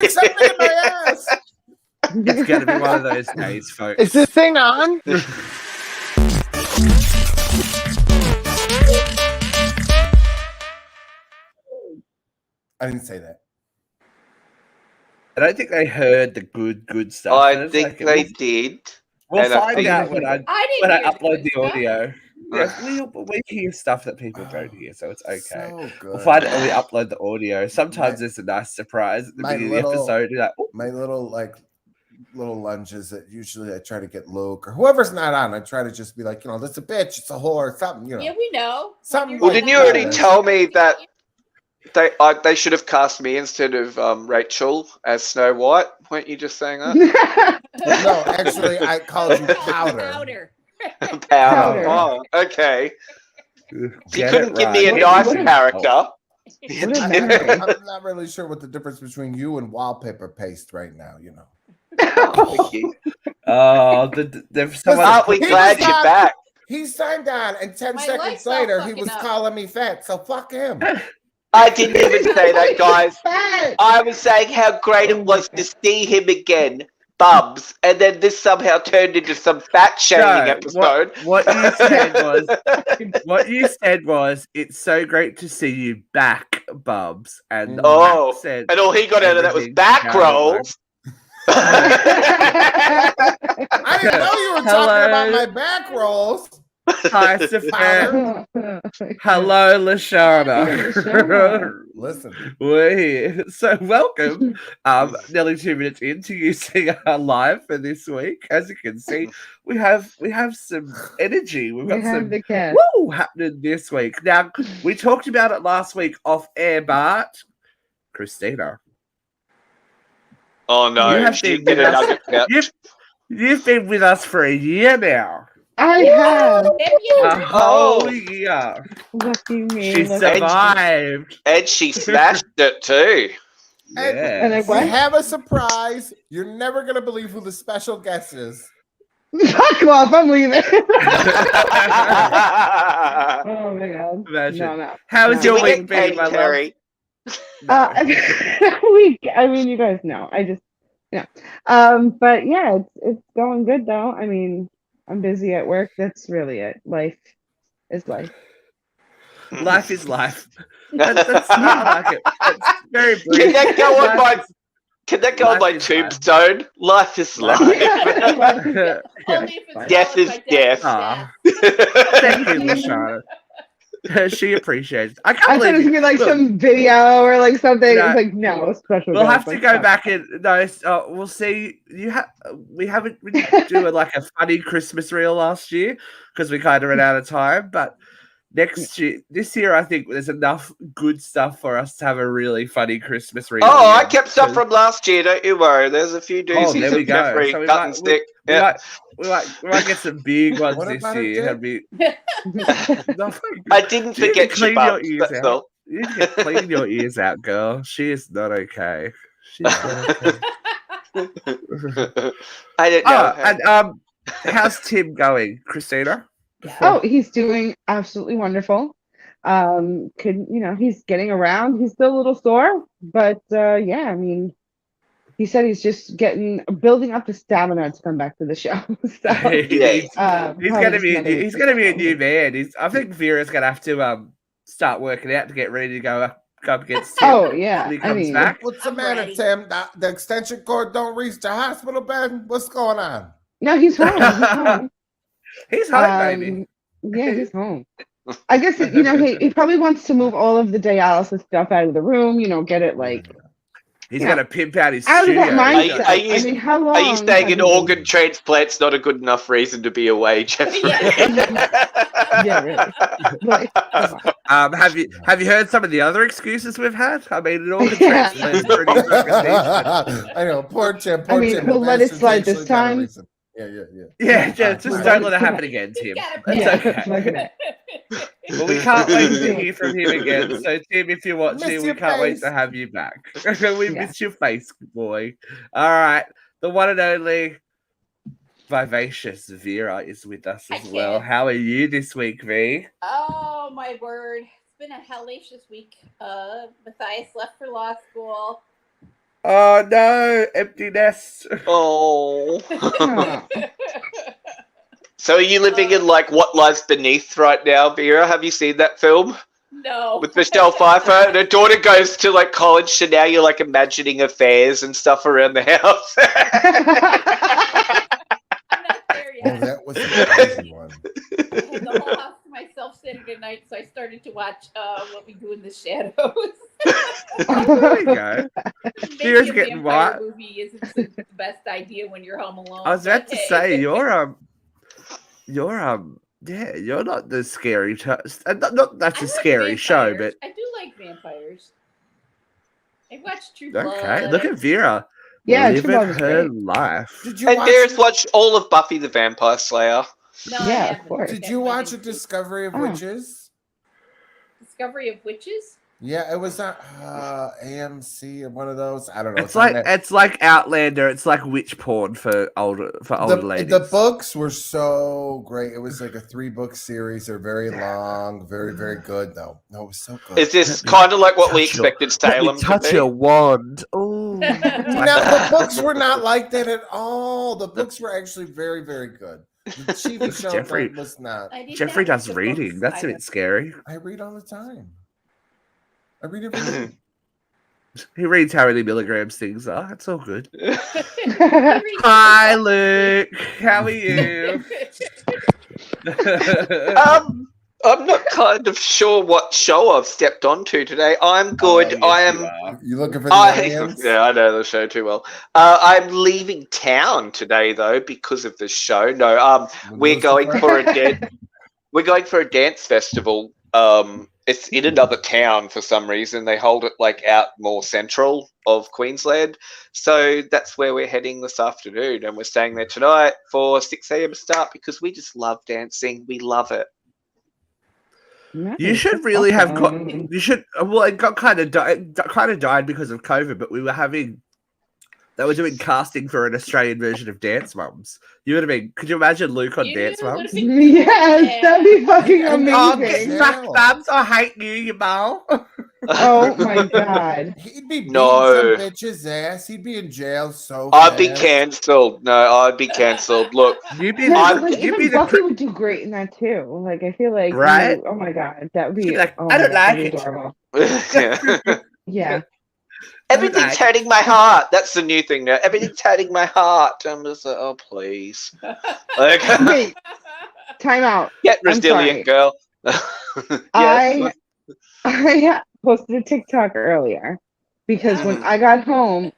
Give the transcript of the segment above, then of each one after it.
something in my ass. It's going to be one of those days, folks. Is this thing on? I didn't say that. I don't think they heard the good stuff. I think they did. We'll And I find think- out when I didn't upload the stuff. audio. Yeah, we hear stuff that people don't hear, so it's okay. So good. We'll find it when we upload the audio. Sometimes there's a nice surprise at the beginning of the episode. You're like, "Oh." My little lunges that usually I try to get Luke or whoever's not on. I try to just be like, that's a bitch, it's a whore, something, Yeah, we know. Something. Well, like didn't you already tell me that they should have cast me instead of Rachel as Snow White? Weren't you just saying that? No, actually, I called you Powder. Powder. Oh, okay. You couldn't give me a nice character. I'm not really sure what the difference between you and wallpaper paste right now. Oh, aren't we glad you're back? He signed on, and 10 My seconds legs all later, he fucking was up. calling me fat. So fuck him. I didn't even say that, guys. I was saying how great it was to see him again, Bubs, and then this somehow turned into some fat shaming episode. What you said was, it's so great to see you back, Bubs. And and all he got out of that was back rolls. I didn't know you were talking about my back rolls. Hi, Sophia. Hello, Lashana. Listen, we're here. So welcome. Nearly 2 minutes into using our live for this week. As you can see, we have some energy. We've got some woo happening this week. Now, we talked about it last week off air, but Christina. Oh no, you've been with us for a year now. I have a whole year. Lucky me. She survived. And she smashed it too. And we have a surprise. You're never going to believe who the special guest is. Fuck off, I'm leaving. Oh my god. Imagine. No. How's your week been, my Terry? Week. I mean, you guys know. But yeah, it's going good though. I mean, I'm busy at work. That's really it. Life is life. Life is life. That's not like it. It's very brief. Can that go on my tombstone? Life is life. Death is death. Thank you, Lashana. She appreciates it. I thought it was gonna be like some video or like something. No, it's like no special. We'll have to go back and we'll see. We didn't do like a funny Christmas reel last year because we kind of ran out of time. But this year, I think there's enough good stuff for us to have a really funny Christmas reel. Oh, I kept stuff from last year. Don't you worry. There's a few doozies. Oh, there we go. So cut and stick. We might get some big ones this year. I didn't forget clean your ears that's out. all. You need to clean your ears out, girl. She is not okay. She's not okay. I don't know. And how's Tim going, Christina? Oh, he's doing absolutely wonderful. He's getting around. He's still a little sore, but I mean, he said he's just building up the stamina to come back to the show. So, he's gonna be a new man. I think Vera's gonna have to start working out to get ready to go up against Tim. Oh yeah, when he comes back. What's the matter, Tim? The extension cord don't reach the hospital bed. What's going on? No, he's home. He's home, baby. Yeah, he's home. I guess he probably wants to move all of the dialysis stuff out of the room. Get it like. He's gonna pimp out his out studio. Of that mindset. I mean, how long? Are you saying an organ transplant's not a good enough reason to be away, Jeffrey? Yeah, really. Have you heard some of the other excuses we've had? I mean, an organ transplant's pretty I know, poor Tim. We'll let it slide this time. Yeah, just don't let it happen again, Tim. That's okay. Well, we can't wait to hear from him again. So, Tim, if you're watching, we can't wait to have you back. We miss your face, boy. All right. The one and only vivacious Vera is with us as well. How are you this week, V? Oh, my word. It's been a hellacious week. Matthias left for law school. Oh no, empty nest. Oh. Huh. So are you living in like What Lies Beneath right now, Vera? Have you seen that film No. with Michelle Pfeiffer? And her daughter goes to like college, so now you're like imagining affairs and stuff around the house. I'm not there Oh, yet. that was a crazy one. I had the whole house to myself Saturday night, so I started to watch What We Do in the Shadows. There we go. Vera's Maybe a getting vampire what? movie isn't the best idea when you're home alone. I was about but to hey. say you're not the scary. Not that's I a like scary show, vampires. but I do like vampires. I watched True okay. Blood. Look at Vera. Yeah, living True Blood was her great. life. Did you And watch Vera's it? watched all of Buffy the Vampire Slayer. No, Yeah, I of haven't. course. Did That's you my watch A thing. Discovery of Oh. Witches? Discovery of Witches? Yeah, it was on AMC or one of those. I don't know. It's on like that. Outlander. It's like witch porn for older ladies. The books were so great. It was like a 3-book series. They're very long, very, very good though. No, it was so good. Is this kind of like what we touch your- expected Salem to touch be? your wand. Oh, No, the books were not like that at all. The books were actually very, very good. The TV show Jeffrey- was not. I did Jeffrey not read does the reading. books That's a either. bit scary. I read all the time. I read every day. He reads how many milligrams things are. It's all good. He reads Hi, the Luke. How are you? I'm not kind of sure what show I've stepped onto today. I'm good. Oh, yes, I you am. are. You looking for the I, aliens? yeah, I know the show too well. I'm leaving town today though because of the show. No, we're going for a dance. We're going for a dance festival. It's in another town for some reason. They hold it like out more central of Queensland. So that's where we're heading this afternoon. And we're staying there tonight for 6 a.m. start because we just love dancing. We love it. You should really have got. You should. Well, it got kind of died because of COVID. But we were having. They were doing casting for an Australian version of Dance Mums. You would have been. Could you imagine Luke on You Dance would've Mums? been- Yes, that'd be fucking And- Oh, amazing. get fuck Mums! I hate you, you mole. Oh my god. He'd be beating No. some bitch's ass. He'd be in jail so I'd be fast. cancelled. No, I'd be cancelled. Look, You'd be, No, I'm- but like, you'd be even the. Buffy would do great in that too. Like I feel like, Right? oh my god, that would be. She'd be like, oh I my don't God, that'd like be it. adorable. Yeah. Everything's hurting my heart. That's the new thing now. Everything's hurting my heart. I'm just like, oh please. Like, Wait, time out. get I'm resilient, girl. I posted a TikTok earlier because when I got home,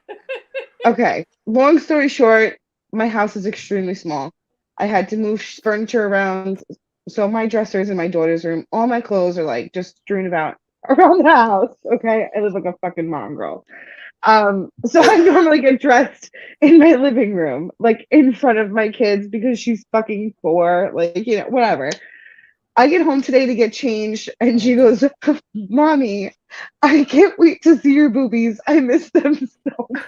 okay, long story short, my house is extremely small. I had to move furniture around. So my dresser's in my daughter's room. All my clothes are like just strewn about around the house. Okay. I live like a fucking mongrel. So I normally get dressed in my living room, like in front of my kids because she's fucking 4, like, you know, whatever. I get home today to get changed, and she goes, Mommy, I can't wait to see your boobies. I miss them so much.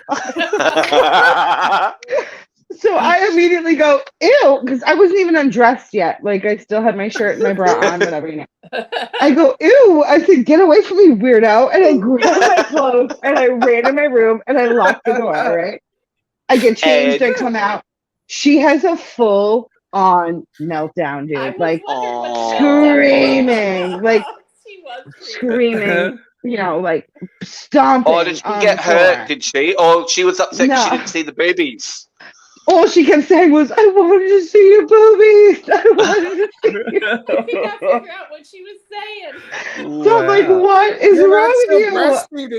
So I immediately go, ew, because I wasn't even undressed yet. Like, I still had my shirt and my bra on, whatever, you know. I go, ew. I said, get away from me, weirdo. And I grabbed my clothes, and I ran in my room, and I locked the door, right? I get changed, I come out. She has a full-on meltdown, dude. Like, screaming. Like, She was screaming. You know, like, stomping. Oh, did she on get the hurt? floor. Did she? Or she was upset because No. she didn't see the boobies? All she kept saying was, I wanted to see your boobies. I wanted to see your I could not figure out what she was saying. So I'm like, what is You're wrong not with still you?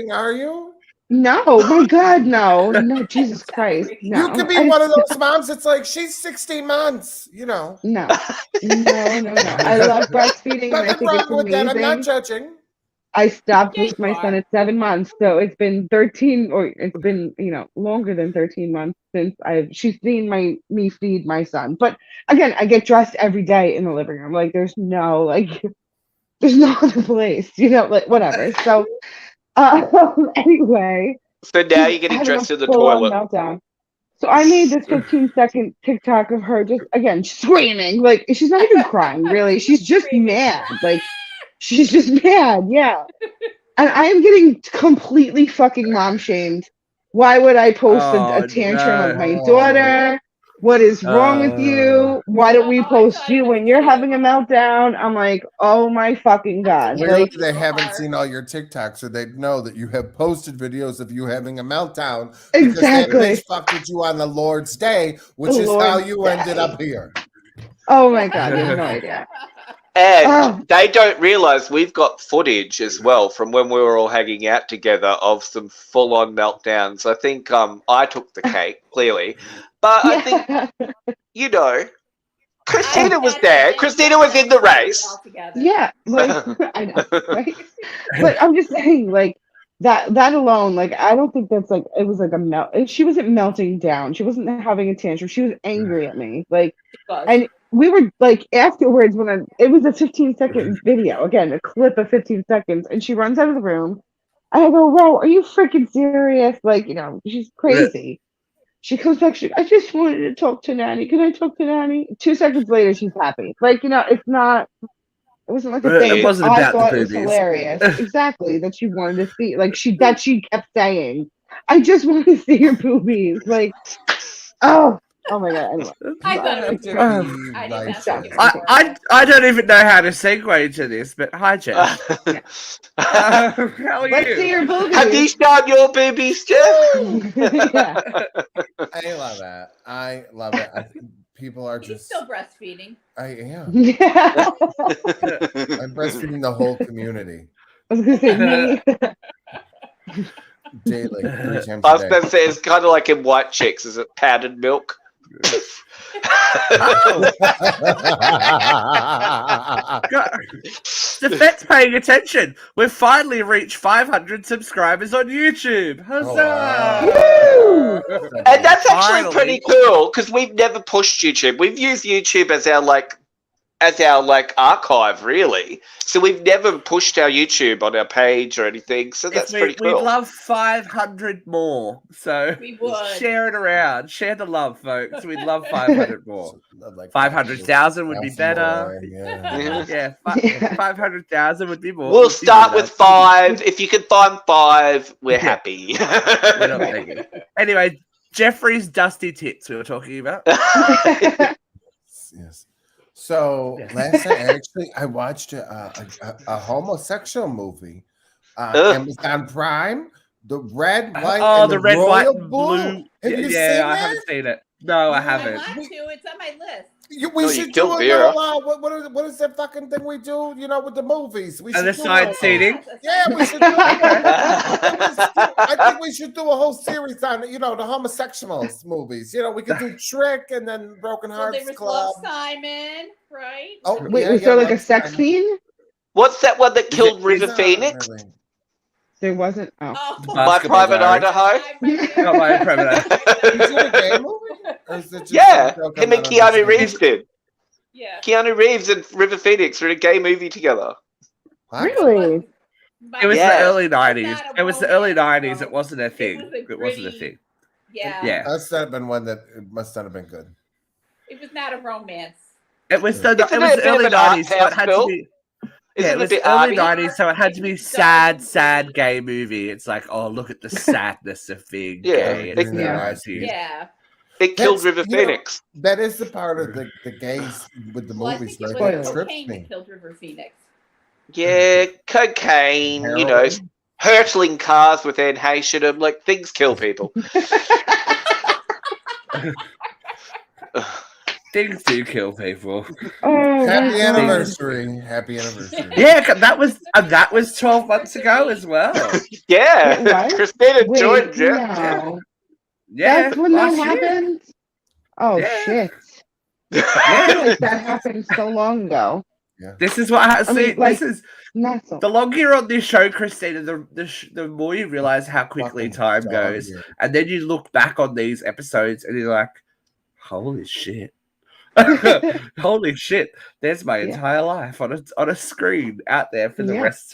breastfeeding, are you? No, my God, no. No, Jesus Christ. No. You could be one of those moms that's like, she's 16 months, you know. No. I love breastfeeding and I Nothing think it's wrong with that. I'm not amazing. judging. I stopped Yeah, with my you son are. at 7 months, so it's been 13, or it's been, you know, longer than 13 months since she's seen me feed my son. But again, I get dressed every day in the living room. Like there's no other place, you know, like whatever. So anyway, So now you're getting having dressed a in the full-on toilet. meltdown. So I made this 15-second TikTok of her just again screaming. Like she's not even crying, really. She's just mad. Like she's just mad, yeah. And I am getting completely fucking mom shamed Why would I post a tantrum of my daughter? What is wrong with you? Why don't we post you when you're having a meltdown? I'm like, oh my fucking God. Clearly Like, they haven't seen all your TikToks, or they'd know that you have posted videos of you having a meltdown. exactly. Because they bitch fucked with you on the Lord's Day, which is how you ended up here. Oh my God, you have no idea. And they don't realize we've got footage as well from when we were all hanging out together of some full-on meltdowns. I think I took the cake, clearly. But I think, you know, Christina was there. Christina was in the race. Yeah, like, I know, right? But I'm just saying, like, that alone, like, I don't think that's, like, it was like a melt. She wasn't melting down. She wasn't having a tantrum. She was angry at me. Like, and we were, like, afterwards, it was a 15-second video, again, a clip of 15 seconds, and she runs out of the room. And I go, Ro, are you freaking serious? Like, you know, she's crazy. She comes back, I just wanted to talk to Nanny. Can I talk to Nanny? 2 seconds later, she's happy. Like, you know, it wasn't like a thing. It wasn't I about thought the it was boobies. hilarious. Exactly, that she wanted to see. Like, she kept saying, I just want to see your boobies. Like, oh my God. Anyway. I thought it was great. I don't even know how to segue to this, but hi, Jeff. How are Let's you? see your boobies. Have you shown your boobies, Jeff? Yeah. I love that. I love it. I think people are He's just. still breastfeeding. I am. Yeah. I'm breastfeeding the whole community I was gonna say me. daily, 3 times I a was day. going to say, it's kind of like in White Chicks. Is it powdered milk? The vet's paying attention. We've finally reached 500 subscribers on YouTube. Huzzah! Oh, wow. And that's actually Finally. pretty cool because we've never pushed YouTube. We've used YouTube as our archive, really. So we've never pushed our YouTube on our page or anything. So that's pretty cool. We'd love 500 more. So We would. share it around. Share the love, folks. We'd love 500 more. Like 500,000 would be better. more, yeah. Yeah, 500,000 would be more. We'll start with 5. If you can find 5, we're happy. We're not thinking. Anyway, Jeffrey's dusty tits we were talking about. Yes. So last night, actually, I watched a homosexual movie. Amazon Prime, the red, white, and the red, white, royal and blue. blue. Have you seen Yeah, I that? haven't seen it. No, I haven't. I want to. It's on my list. We No, should you do killed a Vera. little. What is that fucking thing we do? You know, with the movies. We And should the do side one. seating. Yeah, we should do it. I think we should do a whole series on, the homosexuals movies. We could do Trick and then Broken So Hearts there was Club. Love Simon, right? Oh, Wait, was there like a sex scene? What's that one that killed River Not Phoenix? really. There wasn't. Oh. My Private Idaho? Not my private Is it a gay movie? Or is it just Yeah, some joke him I'm and not Keanu understanding? Reeves did. Yeah. Keanu Reeves and River Phoenix were in a gay movie together. What? Really? It was Yeah. the early 90s. Not a It was the early romance, 90s. though. It wasn't a thing. was a It wasn't a gritty- thing. Yeah. Yeah. That's not been one that it must not have been good. It was not a romance. It was the Isn't it a early bit of an 90s, so art it had house to be. Isn't Yeah, it it a was bit early arty? 90s, so it had to be sad gay movie. It's like, oh, look at the sadness of being Yeah. gay. It's Yeah. variety. Yeah. It killed That's- River Phoenix. That is the part of the gays with the Well, I movies, think it right? was That trips cocaine that me. killed River Phoenix. Yeah, cocaine, Heroin. hurtling cars with Anne Heche in them. Like, things kill people. Things do kill people. Oh, Happy that's anniversary. Happy anniversary. Yeah, that was 12 months ago as well. Yeah, What? Christina Wait, joined you. no. Yeah, That's when that last year. happened? Oh, Yeah. shit. I feel Yeah. like that happened so long ago. This is what I I see. mean, like- This is Not so the longer you're on this show, Christina, the more you realize how quickly Fucking time dog goes, year. and then you look back on these episodes and you're like, "Holy shit! Holy shit! There's my Yeah. entire life on a screen out there for the Yeah. rest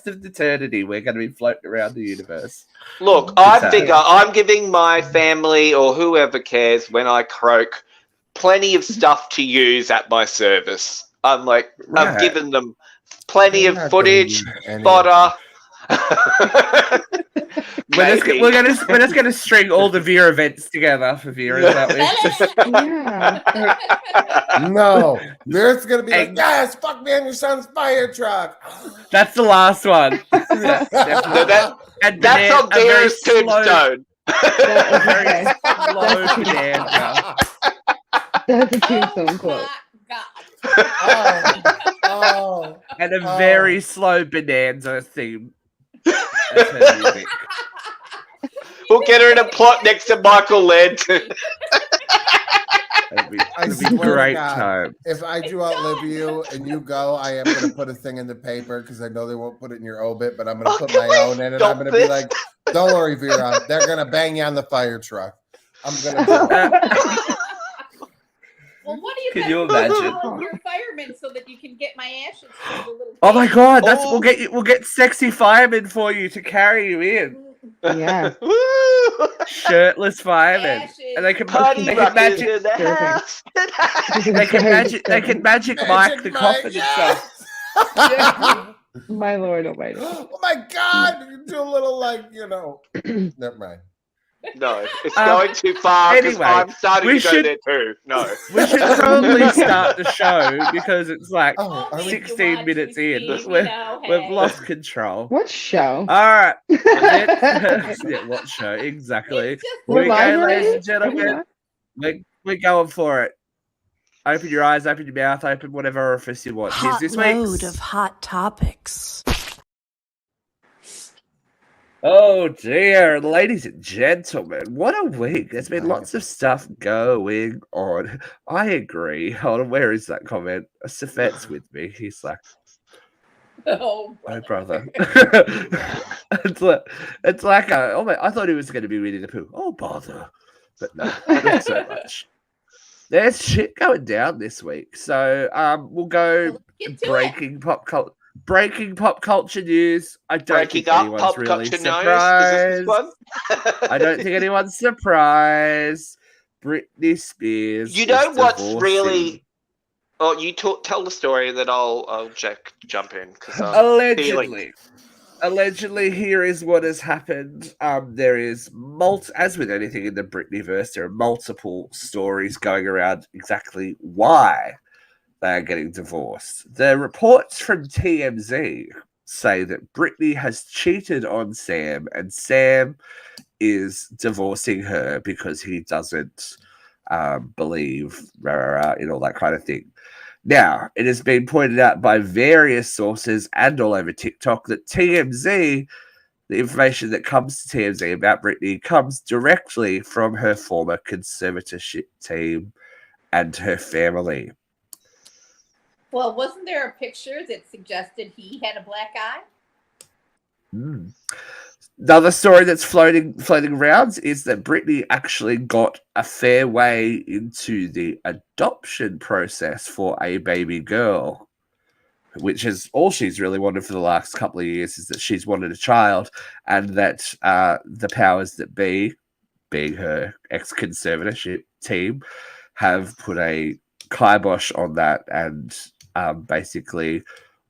of eternity. We're going to be floating around the universe." Look, I Sad. figure I'm giving my family or whoever cares when I croak plenty of stuff to use at my service. I'm like, I've Right. given them plenty You're of not gonna footage, use any of fodder. We're just gonna string all the Veer events together for Veer, is that Yeah. No, Veer's gonna be like, yes, fuck me on your son's fire truck. That's the last one. Yeah, No, that's on Veer's tombstone. That Slow bonanza. That's a tombstone quote. And a very slow bonanza theme. That's her music. We'll get her in a plot next to Michael Lantern. It'll be a great time. If I do outlive you and you go, I am going to put a thing in the paper because I know they won't put it in your obit, but I'm going to put my own in, and I'm going to be like, don't worry, Vera, they're going to bang you on the fire truck. I'm going to Well, what do you Can you imagine? Your firemen so that you can get my ashes from the little Oh my god, we'll get sexy firemen for you to carry you in. Yeah. Shirtless firemen. Ashes. And they can Magic in the house. they can magic Mike the coffin itself. Yeah. My lord almighty. Oh my god, you do a little never mind. No, it's going too far because Anyway, I'm starting to go there too. No. We should probably start the show because it's like Oh, 16 minutes in. We've lost control. What show? All right. Yeah, what show? Exactly. Here we go, ladies and gentlemen. We're going for it. Open your eyes, open your mouth, open whatever orifice you want. Here's this week's load of hot topics. Oh dear, ladies and gentlemen, what a week. There's been lots of stuff going on. I agree. Hold on, where is that comment? Safet's with me. He's like, Oh, brother. it's like I thought he was going to be Winnie the Pooh. Oh, bother. But no, not so much. There's shit going down this week. So we'll go breaking pop culture news. I don't think anyone's really surprised. I don't think anyone's surprised. Britney Spears. You know what's really? Oh, you tell the story, and then I'll jump in. Allegedly, here is what has happened. There is as with anything in the Britneyverse, there are multiple stories going around exactly why they are getting divorced. The reports from TMZ say that Britney has cheated on Sam, and Sam is divorcing her because he doesn't believe in all that kind of thing. Now, it has been pointed out by various sources and all over TikTok that TMZ, the information that comes to TMZ about Britney comes directly from her former conservatorship team and her family. well, wasn't there a picture that suggested he had a black eye? Another story that's floating around is that Britney actually got a fair way into the adoption process for a baby girl, which is all she's really wanted for the last couple of years, is that she's wanted a child, and that the powers that be, being her ex-conservatorship team, have put a kibosh on that, and basically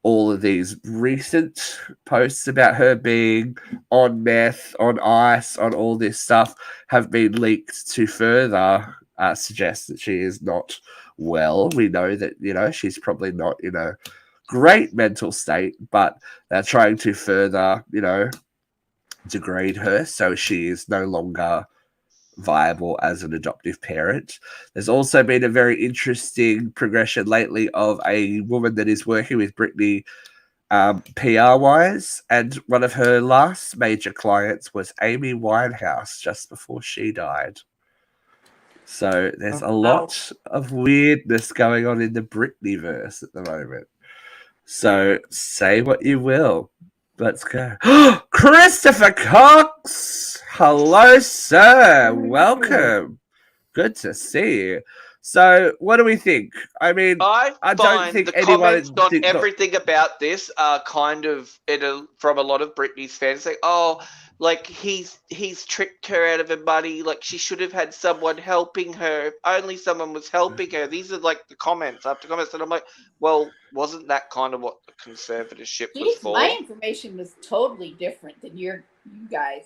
all of these recent posts about her being on meth, on ice, on all this stuff have been leaked to further suggest that she is not well. We know that, she's probably not in a great mental state, but they're trying to further, degrade her so she is no longer viable as an adoptive parent. There's also been a very interesting progression lately of a woman that is working with Britney PR-wise, and one of her last major clients was Amy Winehouse just before she died. So there's a lot of weirdness going on in the Britneyverse at the moment. So say what you will. Let's go. Christopher Cox! Hello, sir. Welcome. Good to see you. So, what do we think? I mean, I don't think the anyone... comments on everything about this are kind of from a lot of Britney's fans saying, like he's tricked her out of her money. Like she should have had someone helping her. If only someone was helping her. These are like the comments after comments, and I'm like, well, wasn't that kind of what the conservatorship was for? My information was totally different than you guys.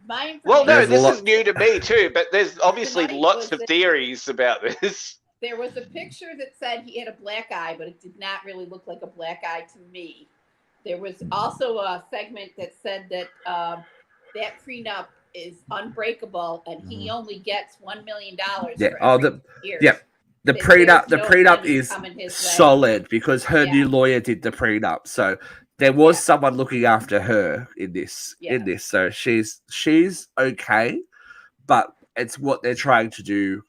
My information. Well, no, this is new to me too. But there's obviously lots of theories about this. There was a picture that said he had a black eye, but it did not really look like a black eye to me. There was also a segment that said that that prenup is unbreakable, and he only gets $1 million. The prenup is solid because her new lawyer did the prenup. So there was someone looking after her in this. So she's okay, but it's what they're trying to do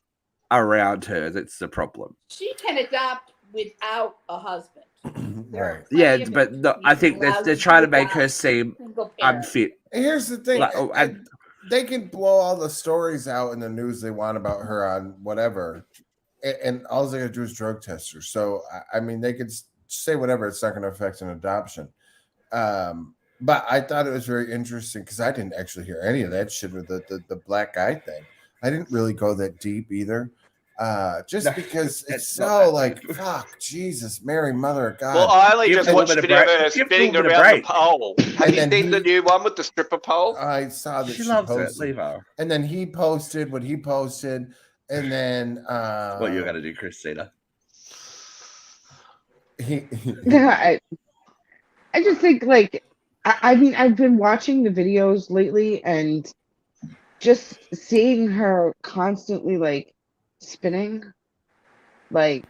around her that's the problem. She can adopt without a husband. Right. Yeah, but no, I think they're trying to make her seem unfit. And here's the thing. They can blow all the stories out in the news they want about her on whatever. And all they got to do is drug test her. So, I mean, they could say whatever. It's not going to affect an adoption. But I thought it was very interesting because I didn't actually hear any of that shit with the black guy thing. I didn't really go that deep either. Because it's so like, fuck, Jesus, Mary, Mother of God. Well, I only just watched a video of her spinning around the pole. Have you seen the new one with the stripper pole? I saw that she loves posted. it. Leave her. And then he posted what he posted. And then what you're gonna do, Christina? I just think like I mean I've been watching the videos lately and just seeing her constantly like spinning, like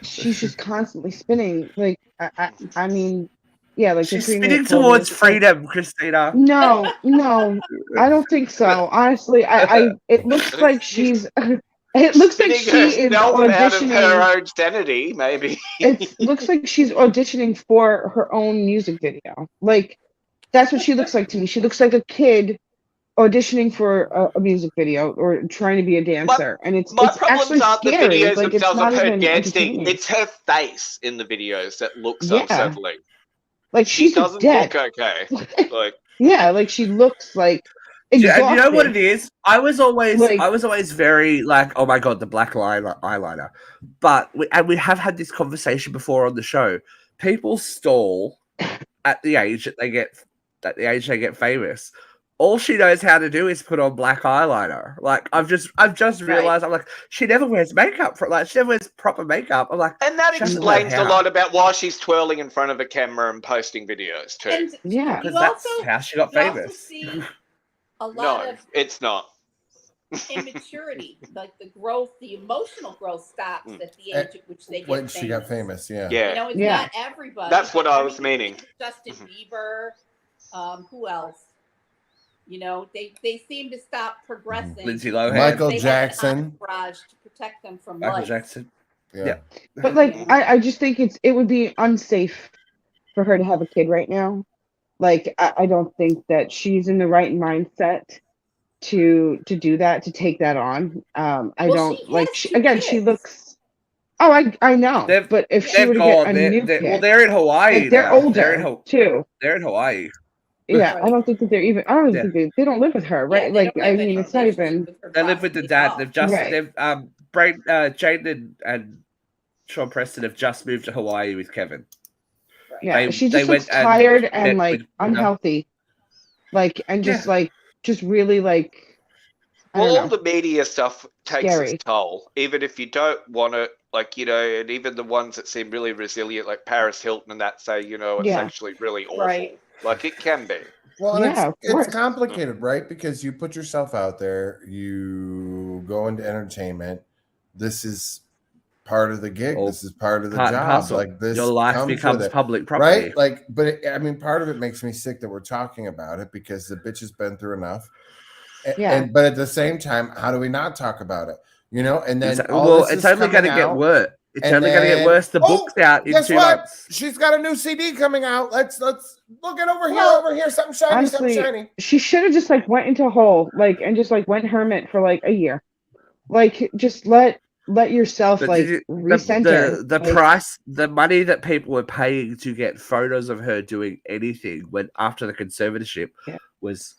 she's just constantly spinning. Like I mean, yeah, like she's spinning towards freedom, Christina. No, I don't think so. Honestly, it looks like she's. It looks like she is auditioning out of her own sanity, maybe. It looks like she's auditioning for her own music video. Like that's what she looks like to me. She looks like a kid auditioning for a music video or trying to be a dancer, and it's problems aren't the scary. videos like, themselves of her dancing. It's her face in the videos that looks unsettling. Like she doesn't dead. look okay. Like like she looks like exhausted. You know what it is? I was always very like, oh my god, the black eyeliner. But we have had this conversation before on the show. People stall at the age that they get famous. All she knows how to do is put on black eyeliner. Like I've just realized, I'm like, she never wears makeup she never wears proper makeup. I'm like, and that explains a lot about why she's twirling in front of a camera and posting videos too. And because that's how she got famous. See a lot of it's not immaturity, like the growth, the emotional growth stops at the age at which they get when famous. she got famous. Yeah. You know, it's not everybody. That's what I was meaning. Justin Bieber, who else? You know, they seem to stop progressing. Lindsay Lohan, Michael Jackson, to protect them from Michael life. Jackson. Yeah. But like, I just think it would be unsafe for her to have a kid right now. Like, I don't think that she's in the right mindset to do that, to take that on. I don't like. She looks. Oh, I know. But if she were to get a new kid, well, they're in Hawaii. Like, they're older too. They're in Hawaii. Yeah, right. I don't think that they're even. I don't think they don't live with her, right? Yeah, like, I mean, it's not even. They live with the dad. They've just Jaden and Sean Preston have just moved to Hawaii with Kevin. Right. Yeah, she just looks tired and like unhealthy, like and just really like. All the media stuff takes its toll, even if you don't want to. Like, you know, and even the ones that seem really resilient, like Paris Hilton and that, say, you know, it's actually really awful. Right. Like, it can be. Well, and it's complicated, right? Because you put yourself out there, you go into entertainment. This is part of the gig. This is part of the job. Like this, your life becomes public property, right? Like, but I mean, part of it makes me sick that we're talking about it because the bitch has been through enough. But at the same time, how do we not talk about it? You know, and then it's only going to get worse. It's only going to get worse. The book's out in 2 months. She's got a new CD coming out. Let's look at over here. Something shiny, honestly, something shiny. She should have just like went into a hole, like, and just like went hermit for like a year. Like, just let let yourself But like recenter. the Like, price, the money that people were paying to get photos of her doing anything when after the conservatorship was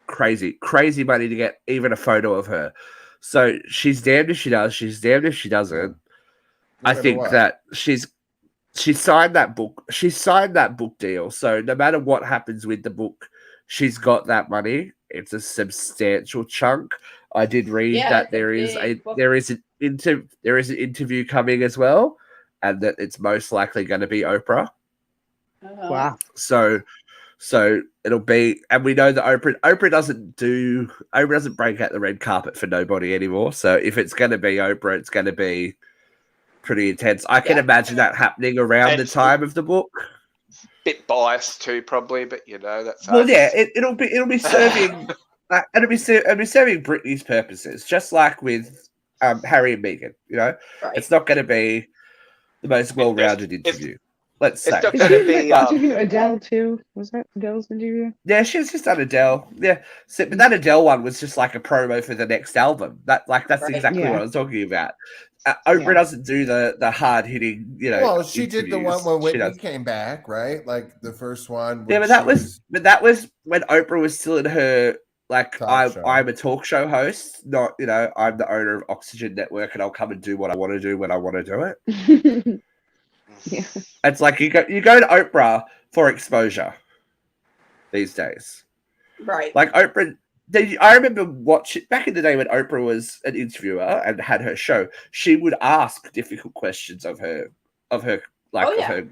crazy money to get even a photo of her. So she's damned if she does, she's damned if she doesn't. I think that she signed that book. She signed that book deal. So no matter what happens with the book, she's got that money. It's a substantial chunk. I did read that there is an interview coming as well, and that it's most likely going to be Oprah. wow. So it'll be, and we know that Oprah doesn't break out the red carpet for nobody anymore. So if it's going to be Oprah, it's going to be pretty intense. I can imagine that happening around the time of the book. Bit biased too, probably, but that's. Well, yeah, it'll be serving. It'll be serving Britney's purposes, just like with Harry and Meghan. It's not going to be the most well-rounded interview. Let's say. It's not going to be interview Adele too. Was that Adele's interview? Yeah, she's just done Adele. Yeah, so, but that Adele one was just like a promo for the next album. That's exactly what I was talking about. Oprah doesn't do the hard hitting. Well, she did the one when Whitney came back, right? Like the first one. Yeah, but that was when Oprah was still in her. Like I'm a talk show host, not I'm the owner of Oxygen Network, and I'll come and do what I want to do when I want to do it. Yeah, it's like you go to Oprah for exposure these days, right? Like Oprah. I remember watching back in the day when Oprah was an interviewer and had her show. She would ask difficult questions of her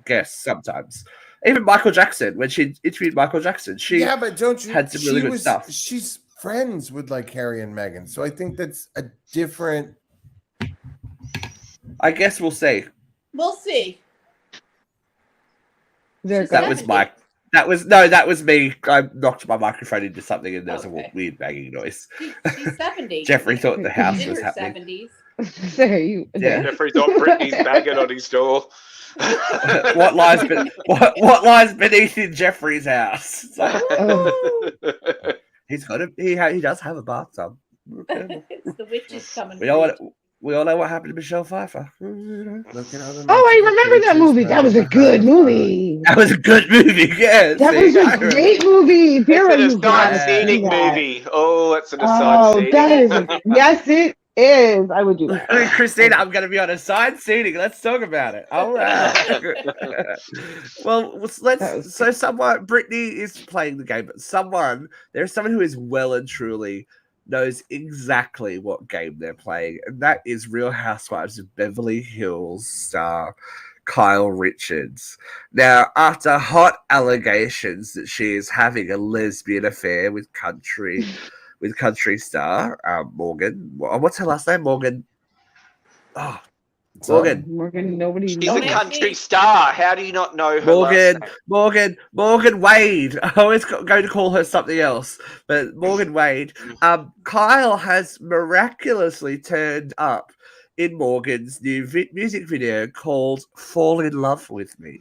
guests sometimes. Even Michael Jackson, when she interviewed Michael Jackson, but don't you had some really good stuff. She's friends with like Harry and Meghan, so I think that's a different. I guess we'll see. We'll see. That was me. I knocked my microphone into something, and there was a weird banging noise. She's 70. Jeffrey thought the house was happening. 70s. Jeffrey thought Britney's banging on his door. What lies beneath in Jeffrey's house? He does have a bathtub. It's the witches coming. We all know what happened to Michelle Pfeiffer. I remember that movie. That was a good movie. That was a good movie. Yeah, that was a great movie. It's an aside seating movie. Oh, it's an aside seating. That is. Yes, it is. I would do that. Christina, I'm going to be on a side seating. Let's talk about it. All right. Well, Brittany is playing the game, but there's someone who is well and truly knows exactly what game they're playing, and that is Real Housewives of Beverly Hills star Kyle Richards. Now, after hot allegations that she is having a lesbian affair with country star Morgan, what's her last name? Morgan. Oh, Morgan. Nobody. She's a country star. How do you not know her last name? Morgan Wade. I always going to call her something else, but Morgan Wade. Kyle has miraculously turned up in Morgan's new music video called "Fall in Love with Me,"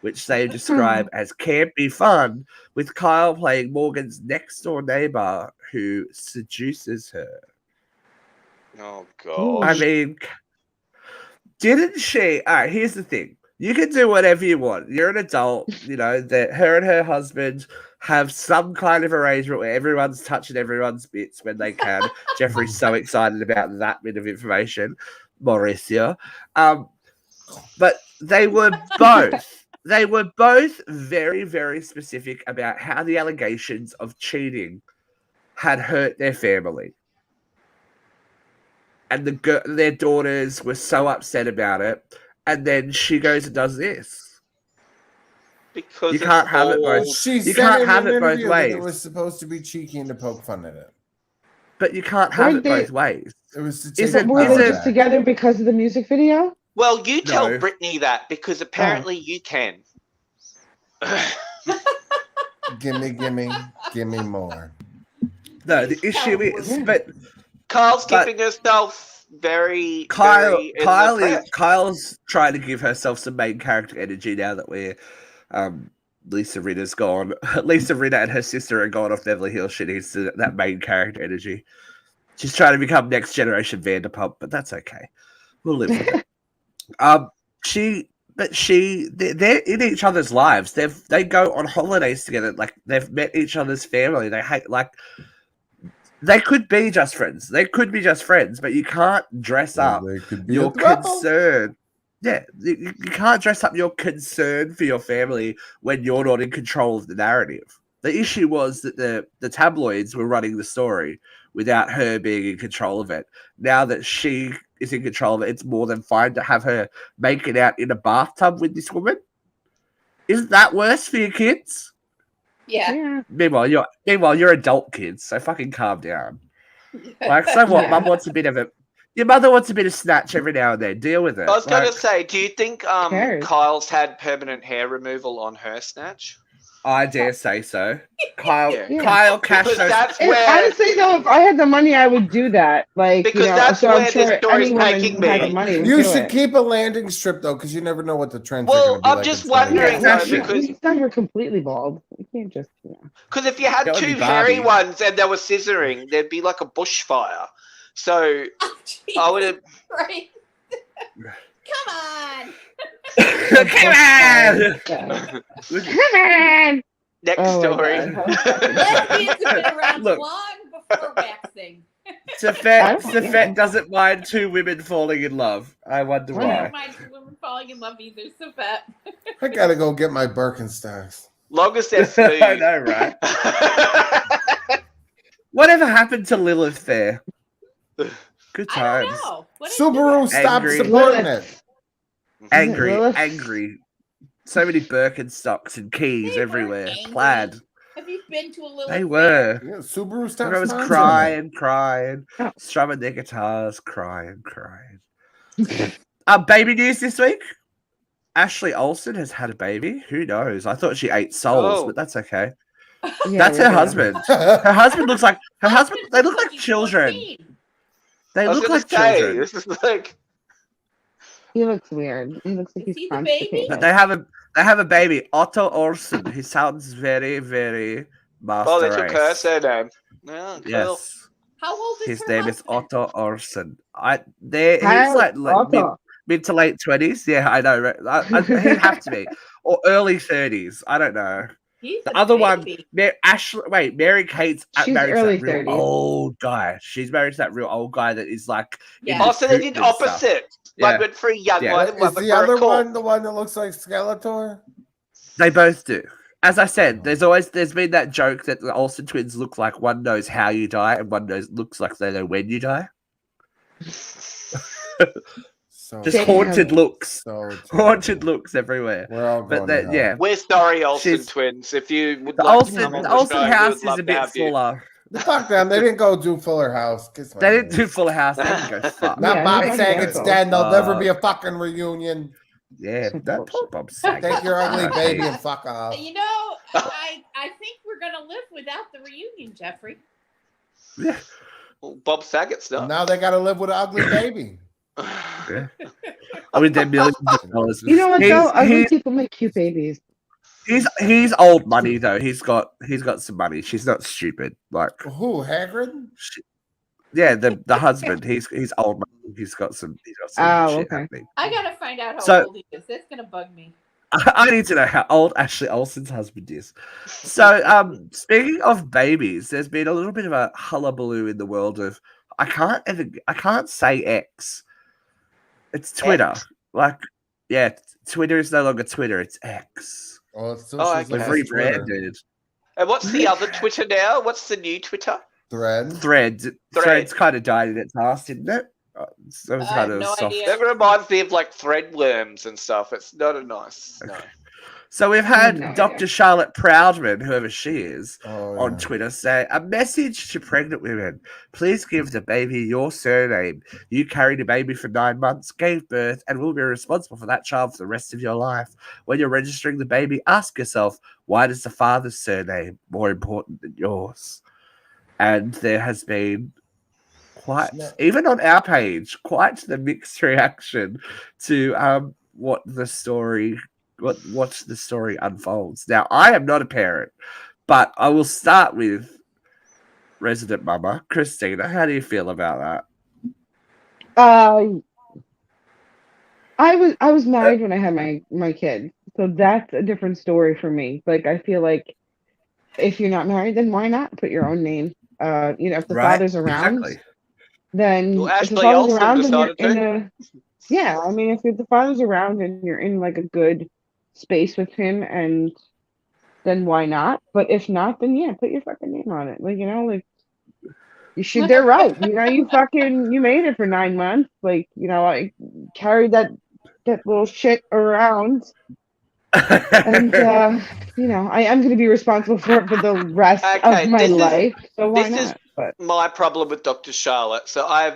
which they describe as campy fun, with Kyle playing Morgan's next door neighbor who seduces her. Oh God! I mean. Didn't she? All right, here's the thing. You can do whatever you want. You're an adult. That her and her husband have some kind of arrangement where everyone's touching everyone's bits when they can. Jeffrey's so excited about that bit of information. Mauricio. But they were both very, very specific about how the allegations of cheating had hurt their family. And their daughters were so upset about it, and then she goes and does this. Because you can't have it both. You can't have it both ways. It was supposed to be cheeky and to poke fun at it, but you can't have it both ways. It was were they just together because of the music video? Well, you tell Brittany that because apparently you can. Gimme more. No, the issue is, but. Kyle's keeping herself very. Kyle's trying to give herself some main character energy now that we're. Lisa Rinna's gone. Lisa Rinna and her sister are gone off Beverly Hills. She needs that main character energy. She's trying to become next generation Vanderpump, but that's okay. We'll live with it. They're in each other's lives. They go on holidays together. Like they've met each other's family. They hate they could be just friends. They could be just friends, but you can't dress up your concern. Yeah, you can't dress up your concern for your family when you're not in control of the narrative. The issue was that the tabloids were running the story without her being in control of it. Now that she is in control of it, it's more than fine to have her making out in a bathtub with this woman. Isn't that worse for your kids? Yeah. Meanwhile, you're adult kids, so fucking calm down. Like, so what? Mum wants a bit of it. Your mother wants a bit of snatch every now and then. Deal with it. I was going to say, do you think Kyle's had permanent hair removal on her snatch? I dare say so. Kyle Cash. That's where, honestly, though, if I had the money, I would do that. Like, because that's so where I'm sure this story's any woman taking who had the me. money would You do should it. keep a landing strip though, because you never know what the trends are Well, going to be I'm like. just in 20 wondering, years. though, because These guys were completely bald. You can't just, because if you had That would two be hairy Barbie. ones and they were scissoring, there'd be like a bushfire. So I would have. Right. Come on. Come on! Yeah. Come on! Next Oh my story. God. Lesbians have been around Look. long before waxing. Safet doesn't mind two women falling in love. I wonder I why. don't mind women falling in love either, so fat. I gotta go get my Birkenstocks. Long as they're smooth. I know, right? Whatever happened to Lilith there? Good I don't times. know. What is Subaru, it? stop Angry. supporting it. Angry, Lilith? angry. So many Birkenstocks and keys They everywhere. weren't angry. Plaid. Have you been to a little? They were. Yeah, Subaru, stop Everyone was sponsoring it. crying, Oh. strumming their guitars, crying. Baby news this week. Ashley Olsen has had a baby. Who knows? I thought she ate souls, but that's okay. Yeah, That's her yeah. husband. Her husband looks like her husband. They look like He's children. 14. They I was look gonna like say, children. this is like. He looks weird. He looks like Is he's he the baby? constipated. But they have a baby, Otto Olsen. He sounds very, very master Oh, they took her race. surname. Oh, cool. Yes, How old is his her name is husband? Otto Olsen. He's How- like Otto. mid to late 20s. Yeah, I know. He'd have to be, or early 30s. I don't know. He's The a other one, baby. Mary Kate's She's married to early that real 30s. old guy. She's married to that real old guy that is like. Yeah. Oh, so they did and stuff. opposite. Yeah. One went for a young Yeah. one and one Is went the for a other cool. one the one that looks like Skeletor? They both do. As I said, there's been that joke that the Olsen twins look like one knows how you die and one looks like they know when you die. So Just Damn. haunted looks. So Haunted looks everywhere. We're all going But that, to hell. yeah. We're sorry, Olsen She's- twins. If you would The like Olsen, to come on the the Olsen show, we house would is love a to bit have you. fuller. Fuck them. They didn't go do Fuller House. Kiss my They didn't ass. do Fuller House. They can go fuck. Not Yeah, Bob they Saget's go. dead. There'll never be a fucking reunion. Yeah, that poor Bob Saget. Take your ugly Okay. baby and fuck off. You know, I think we're gonna live without the reunion, Jeffrey. Yeah. Well, Bob Saget's not. Now they got to live with an ugly baby. Yeah. I mean, they're millions of dollars. You know what though? Ugly He's, people make cute babies. he's old money though. He's got some money. She's not stupid. Like, Who, Hagrid? yeah, the husband. He's old money. He's got some Oh, shit okay. happening. I gotta find out how So- old he is. That's gonna bug me. I need to know how old Ashley Olsen's husband is. So, speaking of babies, there's been a little bit of a hullabaloo in the world of I can't say X. It's Twitter. X? Like, yeah, Twitter is no longer Twitter. It's X. Oh, it's still Oh, she's They've okay. like Twitter. rebranded. And what's the other Twitter now? What's the new Twitter? Thread. Threads kind of died in its ass, didn't it? So it was I kind have of no soft. idea. That reminds me of like threadworms and stuff. It's not a nice. No. So we've I have had no Dr. idea. Charlotte Proudman, whoever she is, Oh, on yeah. Twitter say a message to pregnant women. Please give the baby your surname. You carried a baby for 9 months, gave birth, and will be responsible for that child for the rest of your life. When you're registering the baby, ask yourself, why is the father's surname more important than yours? And there has been even on our page, quite the mixed reaction to what the story unfolds. Now, I am not a parent, but I will start with resident mama, Christina, how do you feel about that? I was married when I had my kid, so that's a different story for me. Like I feel like if you're not married, then why not put your own name? If the Right? father's around, Exactly. Well, then if the Ashley father's Olsen around and you're decided in to. a yeah, I mean, if the father's around and you're in like a good space with him, and then why not? But if not, then yeah, put your fucking name on it. Like like you should. They're right. You made it for 9 months. Like I carried that little shit around, and I am going to be responsible for it for the rest of Okay, my life. So why this is not? But my problem with Dr. Charlotte. So I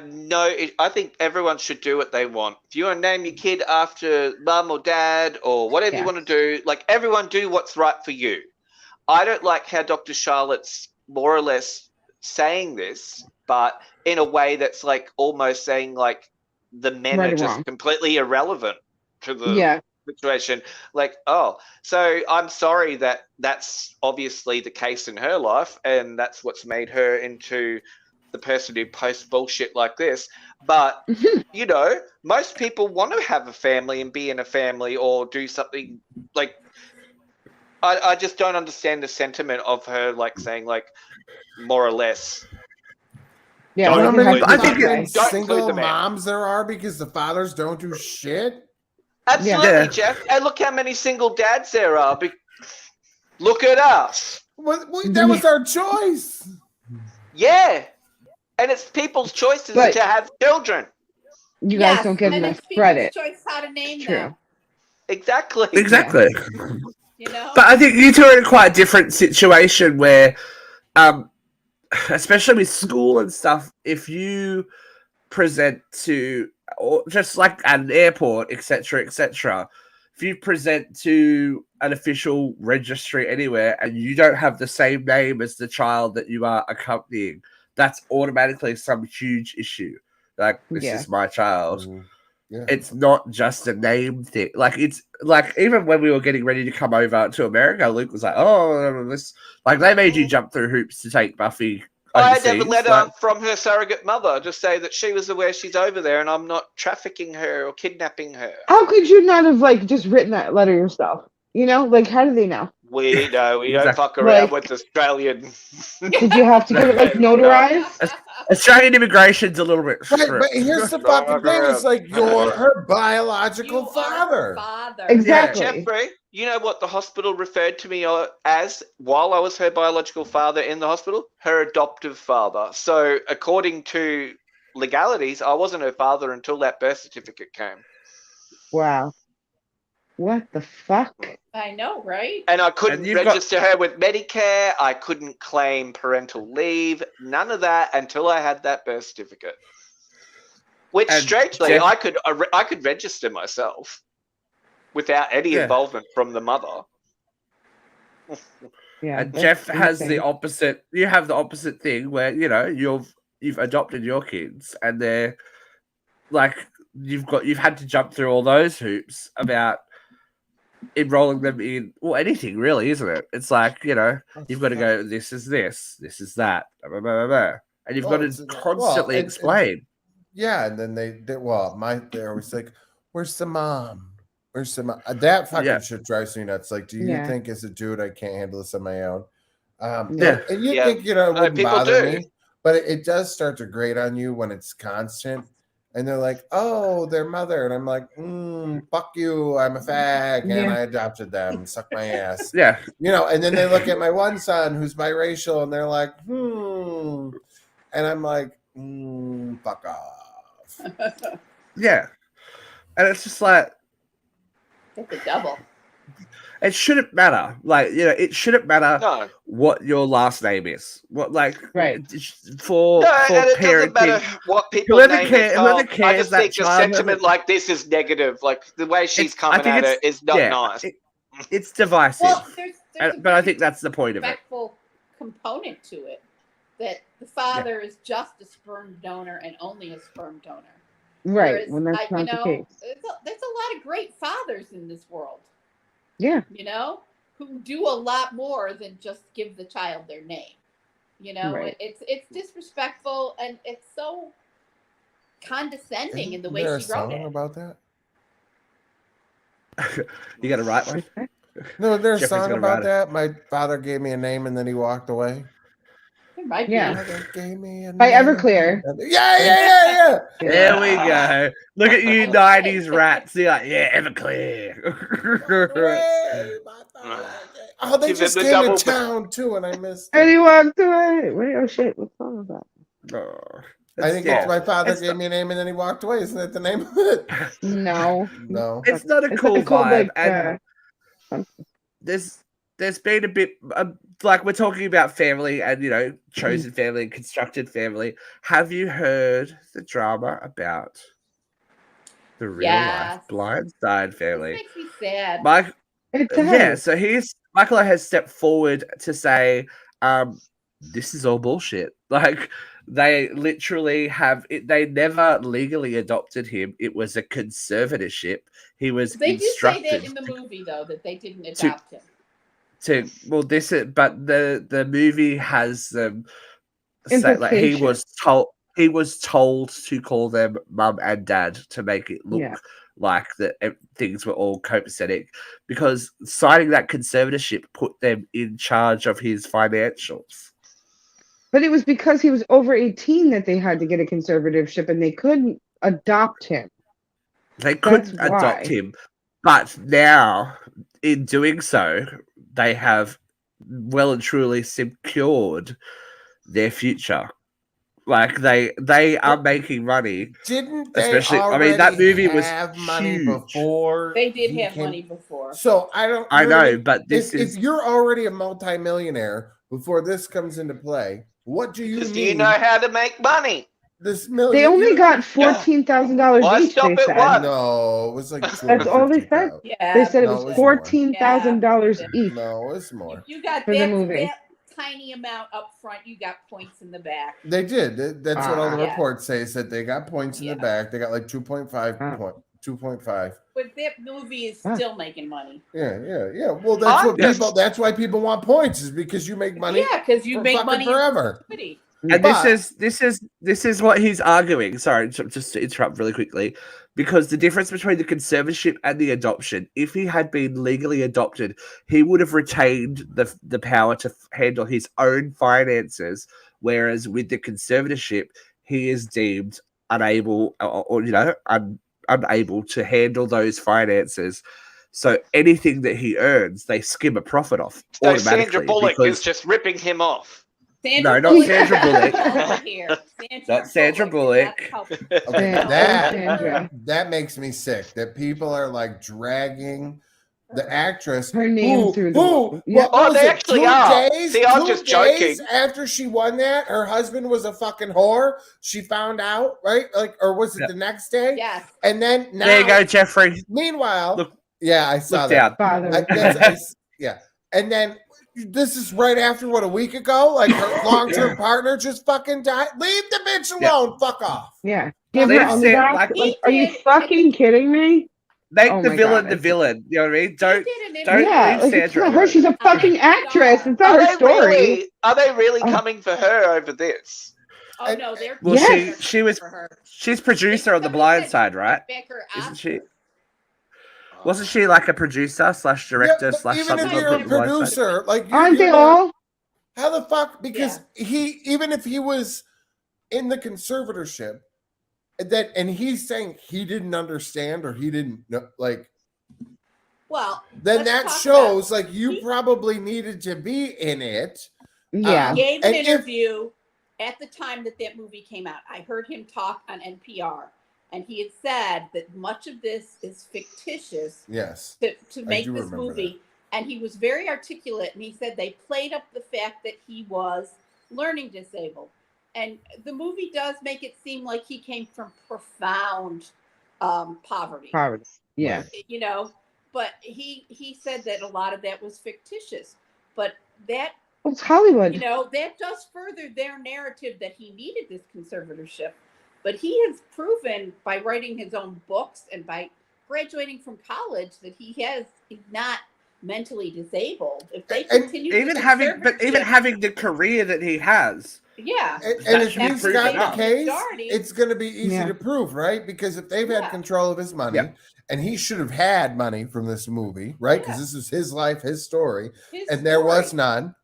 think everyone should do what they want. If you want to name your kid after mum or dad or whatever you yeah, want to do, like everyone do what's right for you. I don't like how Dr. Charlotte's more or less saying this, but in a way that's like almost saying like the men right are or just wrong. completely irrelevant to the Yeah, situation. Like, oh, so I'm sorry that that's obviously the case in her life, and that's what's made her into the person who posts bullshit like this. But most people want to have a family and be in a family or do something like. I just don't understand the sentiment of her like saying like more or less. yeah. You know Don't how Like it many has include to I the think be man. fucking right. Don't include single the man. moms there are because the fathers don't do shit? Yeah. Absolutely, Jeff. And look how many single dads there are. Look at us. That was our choice. Yeah. And it's people's choices But to have children. you guys Yes, don't get and enough it's people's credit. choice how to name True. them. Exactly. Exactly. Yeah. But I think you two are in quite a different situation where, especially with school and stuff, if you present to, or just like at an airport, etc., if you present to an official registry anywhere and you don't have the same name as the child that you are accompanying, that's automatically some huge issue. Like, this Yeah. is my child. Yeah. It's not just a name thing. Like, it's like even when we were getting ready to come over to America, Luke was like, "Oh, this." Like, they made you jump through hoops to take Buffy I had to have a overseas. letter Like, from her surrogate mother to say that she was aware she's over there and I'm not trafficking her or kidnapping her. How could you not have like just written that letter yourself? Like how do they know? We don't Exactly. fuck around with Australian. Did you have to get it like notarized? Australian immigration's a little bit Right, strict. but here's the fucking thing. It's like you're her biological father. Exactly. Yeah, Jeffrey, you know what the hospital referred to me as while I was her biological father in the hospital? Her adoptive father. So according to legalities, I wasn't her father until that birth certificate came. Wow. What the fuck? I know, right? And I couldn't And register her with Medicare. I couldn't claim parental leave. None of that until I had that birth certificate. Which, And strangely, Jeff- I could register myself without any involvement from the mother. Yeah. And that's Jeff has insane. the opposite. You have the opposite thing where you've adopted your kids, and they're like you've had to jump through all those hoops about enrolling them in anything really, isn't it? It's like you've got to go. This is this. This is that. Blah, blah, blah, blah. And you've got to constantly explain. Yeah, and then they're always like, "Where's the mom? Where's the mom?" That fucking shit drives me nuts. Like, do you think as a dude I can't handle this on my own? And you think it wouldn't bother me, but it does start to grate on you when it's constant. And they're like, "Oh, their mother," and I'm like, "Fuck you! I'm a fag, and I adopted them. Suck my ass." Yeah, And then they look at my one son who's biracial, and they're like, and I'm like, fuck off. Yeah, and it's just like it's a double. It shouldn't matter. Like it shouldn't matter what your last name is. What for and it parenting. doesn't matter what people Whoever name cares, it. whoever cares I just that think a child sentiment like this is negative. Like the way she's coming at it is not nice. It's divisive. Well, there's but I think that's the point of it. Respectful component to it, that the father is just a sperm donor and only a sperm donor. Right. Whereas, when that's not the case. There's a lot of great fathers in this world. Yeah. Who do a lot more than just give the child their name. You know, Right. it's disrespectful and it's so condescending in the way Is there she a wrote song it. about that? You got to write one. No, there's a Jeffrey's song gonna about write it. that. My father gave me a name and then he walked away. There might Yeah. be. Father gave me a By name. Everclear. Yeah. There we go. Look at you, 90s rats. You're like, yeah, Everclear. Hooray, my father. Oh, they Give him just the came double- to town too, and I missed And he it. walked away. Wait, oh shit, what song was that? Oh, I think it's my father It's gave me a name and then he walked away. Isn't that the name of it? No. No. It's not a It's cool like called vibe. like And there's been a bit like we're talking about family and chosen family and constructed family. Have you heard the drama about the real life Blindside family? This makes me sad. it does. Yeah, so Michael has stepped forward to say, this is all bullshit. Like they literally they never legally adopted him. It was a conservatorship. He was They do say instructed that in the movie though, that they didn't adopt him. But the movie has them say like he was told to call them mum and dad to make it look like that things were all copacetic, because signing that conservatorship put them in charge of his financials. But it was because he was over 18 that they had to get a conservatorship and they couldn't adopt him. They couldn't adopt him, but now in doing so, they have well and truly secured their future. Like they are making money. Didn't they especially? I already mean, that movie was have money huge. before? They did have money before. So I don't. I know, really, but if you're already a multimillionaire before this comes into play, what do you Because need? you know how to make money. This million. They only got $14,000 Why each. stop They at said. one? No, it was like That's all they said. Yeah. They said it No, was it was more. $14,000 each. No, it's more. If you got For the movie. that tiny amount up front, you got points in the back. They did. That's what all the Yeah. reports say. Is that they got points in the back. They got like 2.5 point. 2.5. But that movie is still making money. Yeah. Well, that's what people. That's why people want points, is because you make money. Yeah, because you for make fucking money forever. And this is what he's arguing. Sorry, just to interrupt really quickly, because the difference between the conservatorship and the adoption, if he had been legally adopted, he would have retained the power to handle his own finances, whereas with the conservatorship, he is deemed unable or unable to handle those finances. So anything that he earns, they skim a profit off automatically. Sandra Bullock is just ripping him off. Not Sandra Bullock. Not Sandra Bullock. Okay, that makes me sick. That people are like dragging the actress. Her name through the. What they actually are. See, I'm just joking. After she won that, her husband was a fucking whore. She found out, right? Like, or was it the next day? Yes. And then now, there you go, Jeffrey. Meanwhile, I saw down. that. And then this is right after a week ago. Like her long-term partner just fucking died. Leave the bitch alone. Fuck off. Yeah. Give her on the back. Like, are you fucking kidding me? Make the villain the villain. You know what I mean? Don't leave Sandra. It's not her. She's a fucking actress. It's not her story. Are they really coming for her over this? Oh no, they're she's producer on The Blind Side, right? Isn't she? Wasn't she like a producer / director / even something? if you're a producer, like aren't they all? How the fuck? Because even if he was in the conservatorship, and he's saying he didn't understand or he didn't know, like. Well, then that shows like you probably needed to be in it. Yeah. He gave an interview at the time that movie came out. I heard him talk on NPR. And he had said that much of this is fictitious. Yes. To make this movie. That. And he was very articulate. And he said they played up the fact that he was learning disabled. And the movie does make it seem like he came from profound poverty. Yeah. You know, but he said that a lot of that was fictitious. But that. Well, it's Hollywood. You know, that does further their narrative that he needed this conservatorship. But he has proven by writing his own books and by graduating from college that he's not mentally disabled, if they And continue even to having conservatorship, the career that he has, yeah, and if should be he's proven got the up. case, Majority. it's going to be easy Yeah. to prove, right? Because if they've had Yeah. control of his money, Yeah. and he should have had money from this movie, right? Because Yeah. this is his life, his story, his and there was story. none,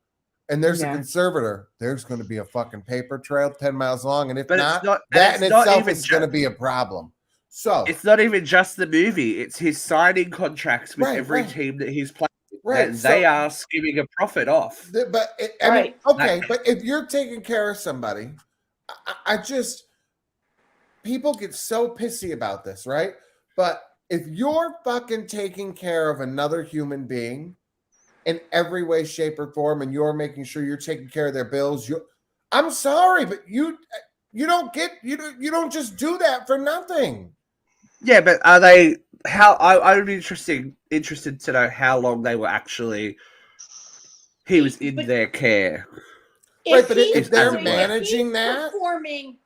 and there's a Yeah. conservator, there's going to be a fucking paper trail 10 miles long, and if But not, it's not. that And in it's not itself even is going to be a problem. So, It's not even just the movie; it's his signing contracts with Right, every right. team that he's playing. right, And so, they are skimming a profit off. but I mean, Right. okay, but if you're taking care of somebody, I just, people get so pissy about this, right? But if you're fucking taking care of another human being in every way, shape, or form, and you're making sure you're taking care of their bills, I'm sorry, but you don't just do that for nothing. Yeah, but are they? How I would be interested to know how long they were actually. He was in But- their care. Right, but he's if they're doing- managing he's that- performing,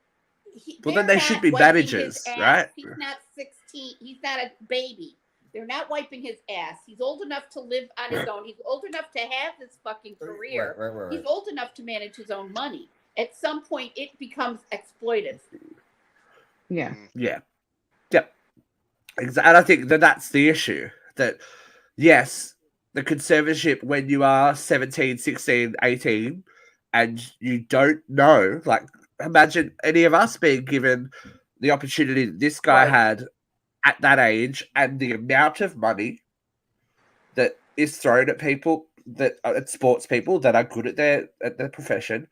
Well, then they're they should not be wiping managers, his ass. right? He's not 16. He's not a baby. They're not wiping his ass. He's old enough to live on his own. He's old enough to have this fucking career. Right. He's old enough to manage his own money. At some point, it becomes exploitive. Yeah. Yeah. Exactly. And I think that's the issue. That, yes, the conservatorship when you are 17, 16, 18, and you don't know, like, imagine any of us being given the opportunity that this guy Right. had at that age and the amount of money that is thrown at people, that at sports people that are good at their profession.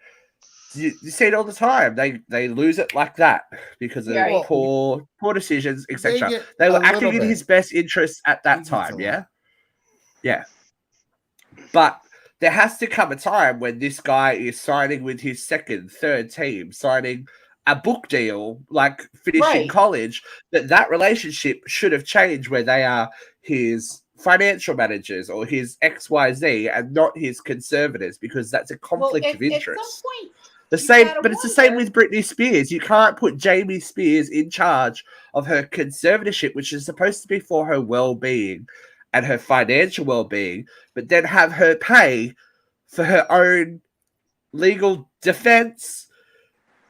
You see it all the time. They lose it like that because of Right. poor decisions, etc. get They a were little acting in bit. his best interest at He that gets time. a Yeah, lot. yeah. But there has to come a time when this guy is signing with his second, third team, signing a book deal, like finishing Right. college. That relationship should have changed where they are his financial managers or his XYZ and not his conservators, because that's a conflict of interest. At some point, The you same, gotta but it's the same wonder- with Britney Spears. You can't put Jamie Spears in charge of her conservatorship, which is supposed to be for her well-being and her financial well-being, but then have her pay for her own legal defense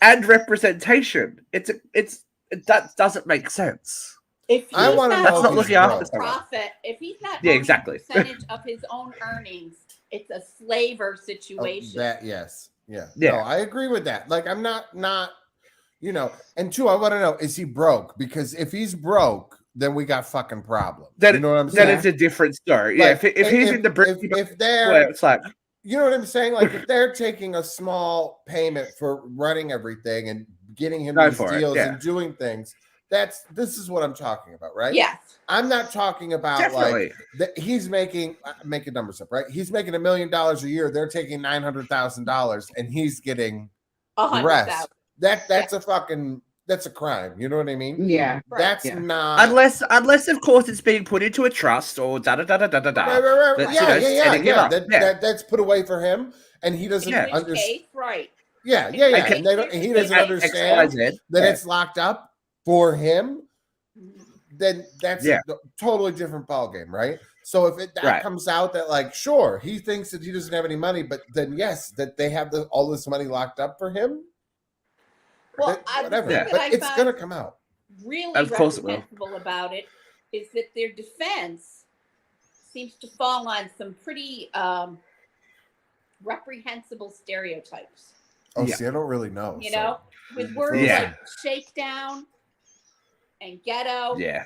and representation. That doesn't make sense. If he's I wanna not know That's not if looking he's after broke. someone. profit, if he's not Yeah, owning exactly. a percentage of his own earnings, it's a slaver Oh, situation. that yes, yeah. Yeah. No, I agree with that. Like, I'm not, and two, I want to know, is he broke? Because if he's broke, then we got fucking problems. Then, you know what I'm then saying? it's a different story. Like, yeah, if he's in the Britney, if they're, where it's like, you know what I'm saying? Like, if they're taking a small payment for running everything and getting him Go these for it, deals yeah. and doing things, this is what I'm talking about, right? Yes. I'm not talking about definitely. like that he's making numbers up, right? He's making $1 million a year. They're taking $900,000 and he's getting the 100,000. rest. That's a crime. You know what I mean? Yeah. Right. That's Yeah. not unless of course it's being put into a trust or da da da da da da da. right. That's, Yeah. setting him up. That's put away for him, and he doesn't Yeah. In which understand. case, right. Yeah. Okay. And he doesn't X, understand XYZ. that Yeah. it's locked up for him. Then that's Yeah. a totally different ballgame, right? So if that Right. comes out that, like, sure, he thinks that he doesn't have any money, but then yes, that they have all this money locked up for him. Well, Whatever, the thing that but I it's found gonna come out. really Of course it will. reprehensible about it is that their defense seems to fall on some pretty reprehensible stereotypes. Oh, Yeah. see, I don't really know. You so- know, with words Yeah. like shakedown and ghetto. Yeah.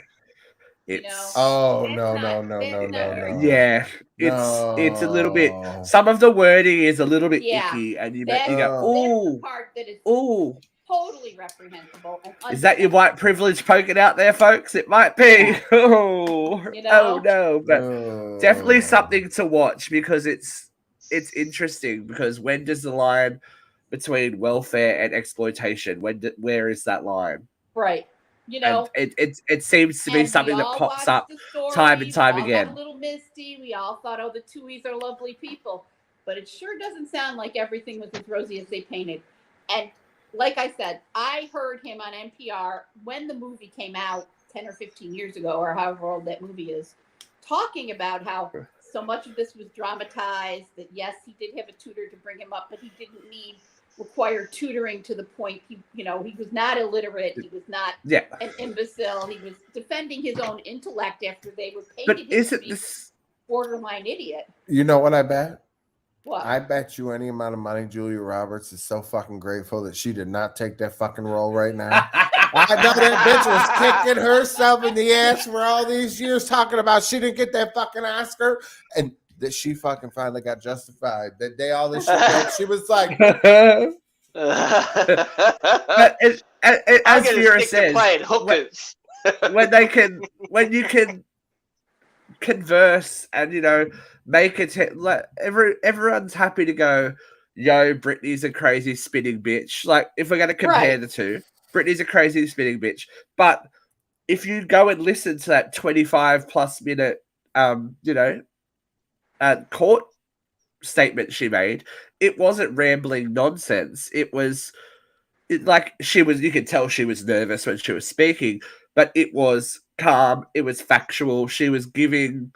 You It's know, Oh That's no, not- no. that's not- yeah. It's a little bit. No. Some of the wording is a little bit Yeah. icky, and you That's- go, That's the "Ooh, part that is ooh." totally reprehensible. And Is that your undefensible. white privilege poking out there, folks? It might be. Yeah. Oh, You know? oh no, but No. definitely something to watch because it's interesting. Because when does the line between welfare and exploitation? Where is that line? Right. You know, And it seems to be and something we that all pops watched up the stories, time and time we all again. got a little misty. We all thought, oh, the Tuohys are lovely people. But it sure doesn't sound like everything was as rosy as they painted. And like I said, I heard him on NPR when the movie came out 10 or 15 years ago, or however old that movie is, talking about how so much of this was dramatized. That yes, he did have a tutor to bring him up, but he didn't require tutoring to the point he was not illiterate. He was not an imbecile. He was defending his own intellect after they were painted him to be borderline idiot. You know what I bet? What? I bet you any amount of money Julia Roberts is so fucking grateful that she did not take that fucking role right now. I know that bitch was kicking herself in the ass for all these years talking about she didn't get that fucking Oscar and that she fucking finally got justified. That day all this shit that she was like but as Vera says, hookers. when you can converse and make it everyone's happy to go, yo, Britney's a crazy spinning bitch. Like if we're gonna compare the two, Britney's a crazy spinning bitch. But if you go and listen to that 25 plus minute court statement she made, it wasn't rambling nonsense. You could tell she was nervous when she was speaking, but it was calm, it was factual. She was giving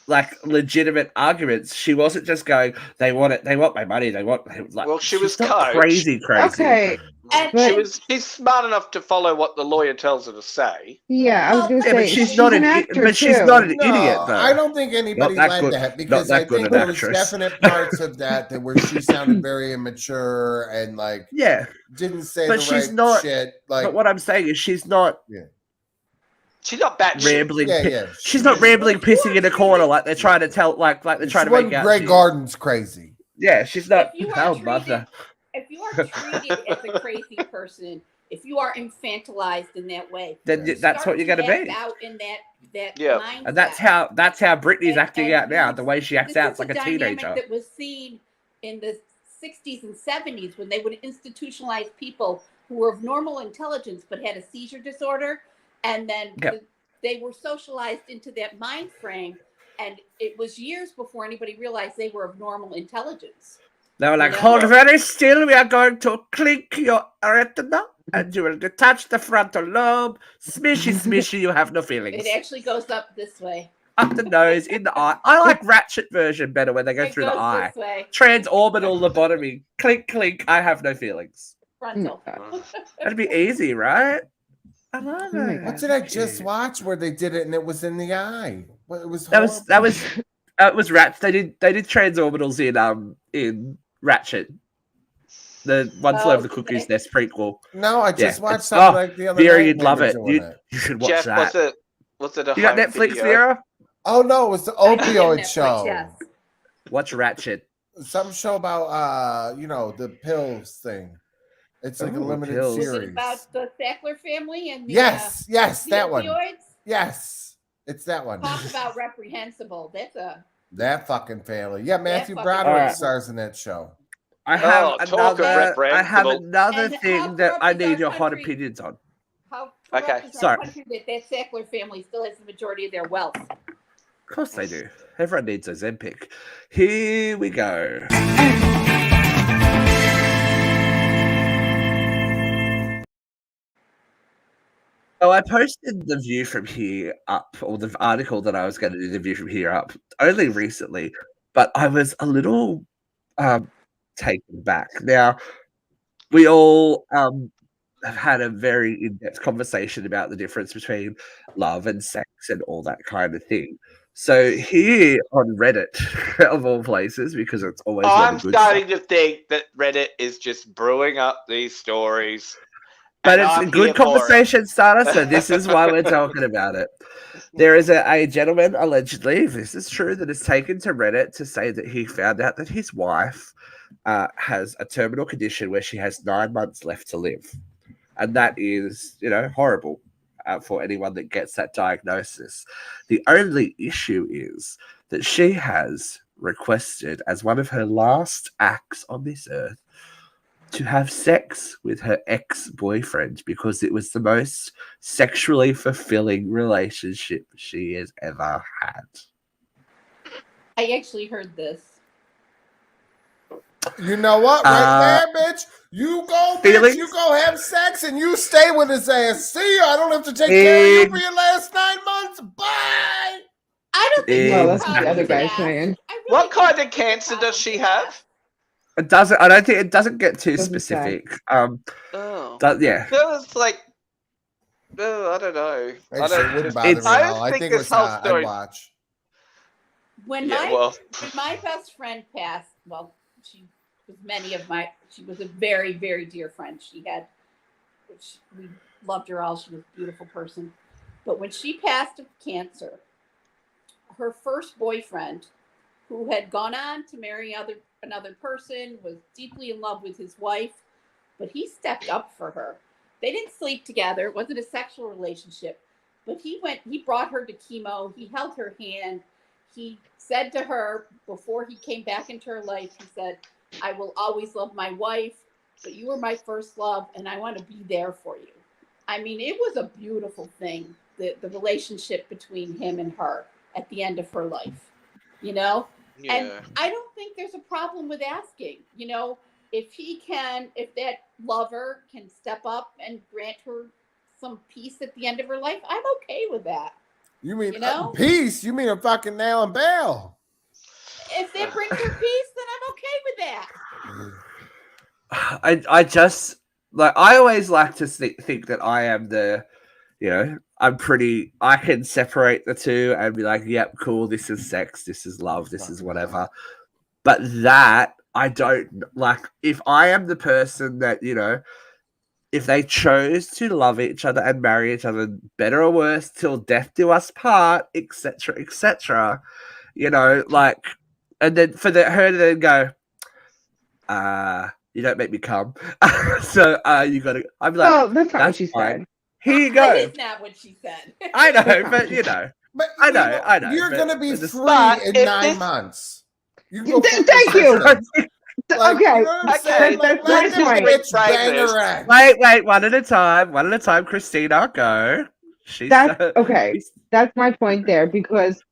like legitimate arguments. She wasn't just going, they want my money, she was crazy. Okay. And she's smart enough to follow what the lawyer tells her to say. Yeah, I was going to say, but she's not an idiot, though. I don't think anybody liked that because I think there was definite parts of that where she sounded very immature and didn't say the right shit. Like, but what I'm saying is she's not. Yeah. She's not rambling. She's not rambling, pissing in a corner like they're trying to tell, like they're trying to make out. Grey Garden's crazy. Yeah, she's not. If you are treated as a crazy person, if you are infantilized in that way, then that's what you're going to be. Out in that mindset. And that's how Britney's acting out now. The way she acts out, it's like a teenager. That was seen in the 60s and 70s when they would institutionalize people who were of normal intelligence but had a seizure disorder. And then they were socialized into that mind frame. And it was years before anybody realized they were of normal intelligence. They were like, hold very still. We are going to clink your retina and you will detach the frontal lobe. Smishy, you have no feelings. It actually goes up this way. Up the nose, in the eye. I like Ratchet version better when they go through the eye. Transorbital lobotomy. Clink, I have no feelings. Frontal. That'd be easy, right? I love it. What did I just watch where they did it and it was in the eye? Well, it was that was Ratchet. They did transorbitals in Ratchet. The One Flew Over the Cuckoo's Nest prequel. No, I just watched something like the other night. Vera, you'd love it. You should watch Jeff, that. Was it you got Netflix, video? Vera? Oh no, it was the opioid show. Yes. Watch Ratchet. Some show about the pills thing. It's like a limited series. Was it about the Sackler family and the yes, the that opioids? one. Yes, it's that one. Talk about reprehensible. That fucking family. Yeah, Matthew Broderick stars in that show. I have another thing that I need your hot opinions on. Sorry. That Sackler family still has the majority of their wealth. Of course they do. Everyone needs Ozempic. Here we go. So I posted the view from here up, or the article that I was going to do the view from here up, only recently, but I was a little taken back. Now, we all have had a very in-depth conversation about the difference between love and sex and all that kind of thing. So here on Reddit, of all places, because it's always I'm starting to think that Reddit is just brewing up these stories. But it's a good conversation starter, so this is why we're talking about it. There is a gentleman, allegedly, if this is true, that is taken to Reddit to say that he found out that his wife has a terminal condition where she has 9 months left to live. And that is, horrible for anyone that gets that diagnosis. The only issue is that she has requested, as one of her last acts on this earth, to have sex with her ex-boyfriend because it was the most sexually fulfilling relationship she has ever had. I actually heard this. You know what? Right there, bitch. You go, bitch. You go have sex and you stay with his ass. See you. I don't have to take care of you for your last 9 months. Bye. I don't think No, there's that's a what the problem other with guy's that. saying. I really What don't kind think of there's a cancer problem does she with that. have? It doesn't. I don't think it doesn't get too Doesn't say. specific. Oh, Yeah. that was like, I don't know. I Actually, it wouldn't don't. bother me It's- at I all. don't I think think this it's whole how I story. watch. When Yeah, my well, when my best friend passed, well, she was a very, very dear friend. We loved her all. She was a beautiful person. But when she passed of cancer, her first boyfriend, who had gone on to marry another person, was deeply in love with his wife, but he stepped up for her. They didn't sleep together. It wasn't a sexual relationship, but he brought her to chemo. He held her hand. He said to her before he came back into her life, he said, I will always love my wife, but you were my first love and I want to be there for you. I mean, it was a beautiful thing, the relationship between him and her at the end of her life, you know? yeah. And I don't think there's a problem with asking, you know, if that lover can step up and grant her some peace at the end of her life, I'm okay with that. You mean You know? peace? You mean a fucking nail and bail? If that brings her peace, then I'm okay with that. I just like. I always like to think that I am the, I can separate the two and be like, yep, cool. This is sex. This is love. This is whatever. But that I don't like. If I am the person that if they chose to love each other and marry each other, better or worse, till death do us part, etc., like, and then for her to then go, you don't make me come, so you gotta. I'm like, Well, that's not what she fine. said. Here you That go. is not what she said. I know, That's not but what she said. But I know. You're but gonna be it's- free But in if 9 this- months. You can go fuck Thank your you. sister. Like, Okay, you know what I'm okay, saying? Like, that's let my this point. bitch Reframe bang this. her ass. Wait, one at a time, Christina, go. That's okay. That's my point there because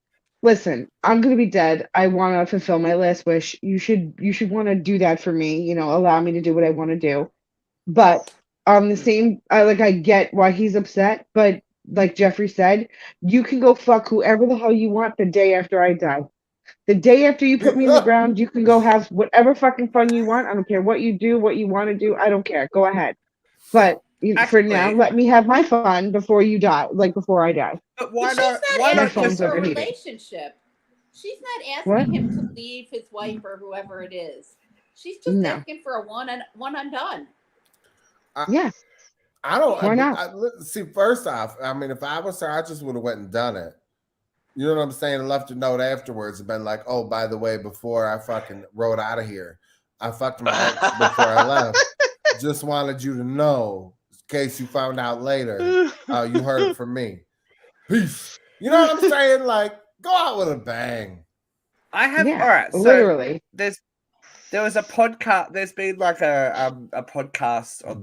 listen, I'm gonna be dead. I want to fulfill my last wish. You should want to do that for me. Allow me to do what I want to do. But the same, I get why he's upset. But like Jeffrey said, you can go fuck whoever the hell you want the day after I die. The day after you put me in the ground, you can go have whatever fucking fun you want. I don't care what you do, what you want to do. I don't care. Go ahead. But for now, Actually- let me have my fun before you die. Like before I die. But But she's not My asking phone's for a overheating. relationship. She's not asking What? him to leave his wife or whoever it is. She's just No. asking for a one and done. Yeah. I don't. Why not? See, first off, I mean, if I was her, I just would have went and done it. You know what I'm saying? And left a note afterwards and been like, "Oh, by the way, before I fucking rode out of here, I fucked my ex before I left. Just wanted you to know, in case you found out later, you heard it from me. Peace." You know what I'm saying? Like, go out with a bang. I have Yeah, all right. So literally. there was a podcast. There's been like a podcast on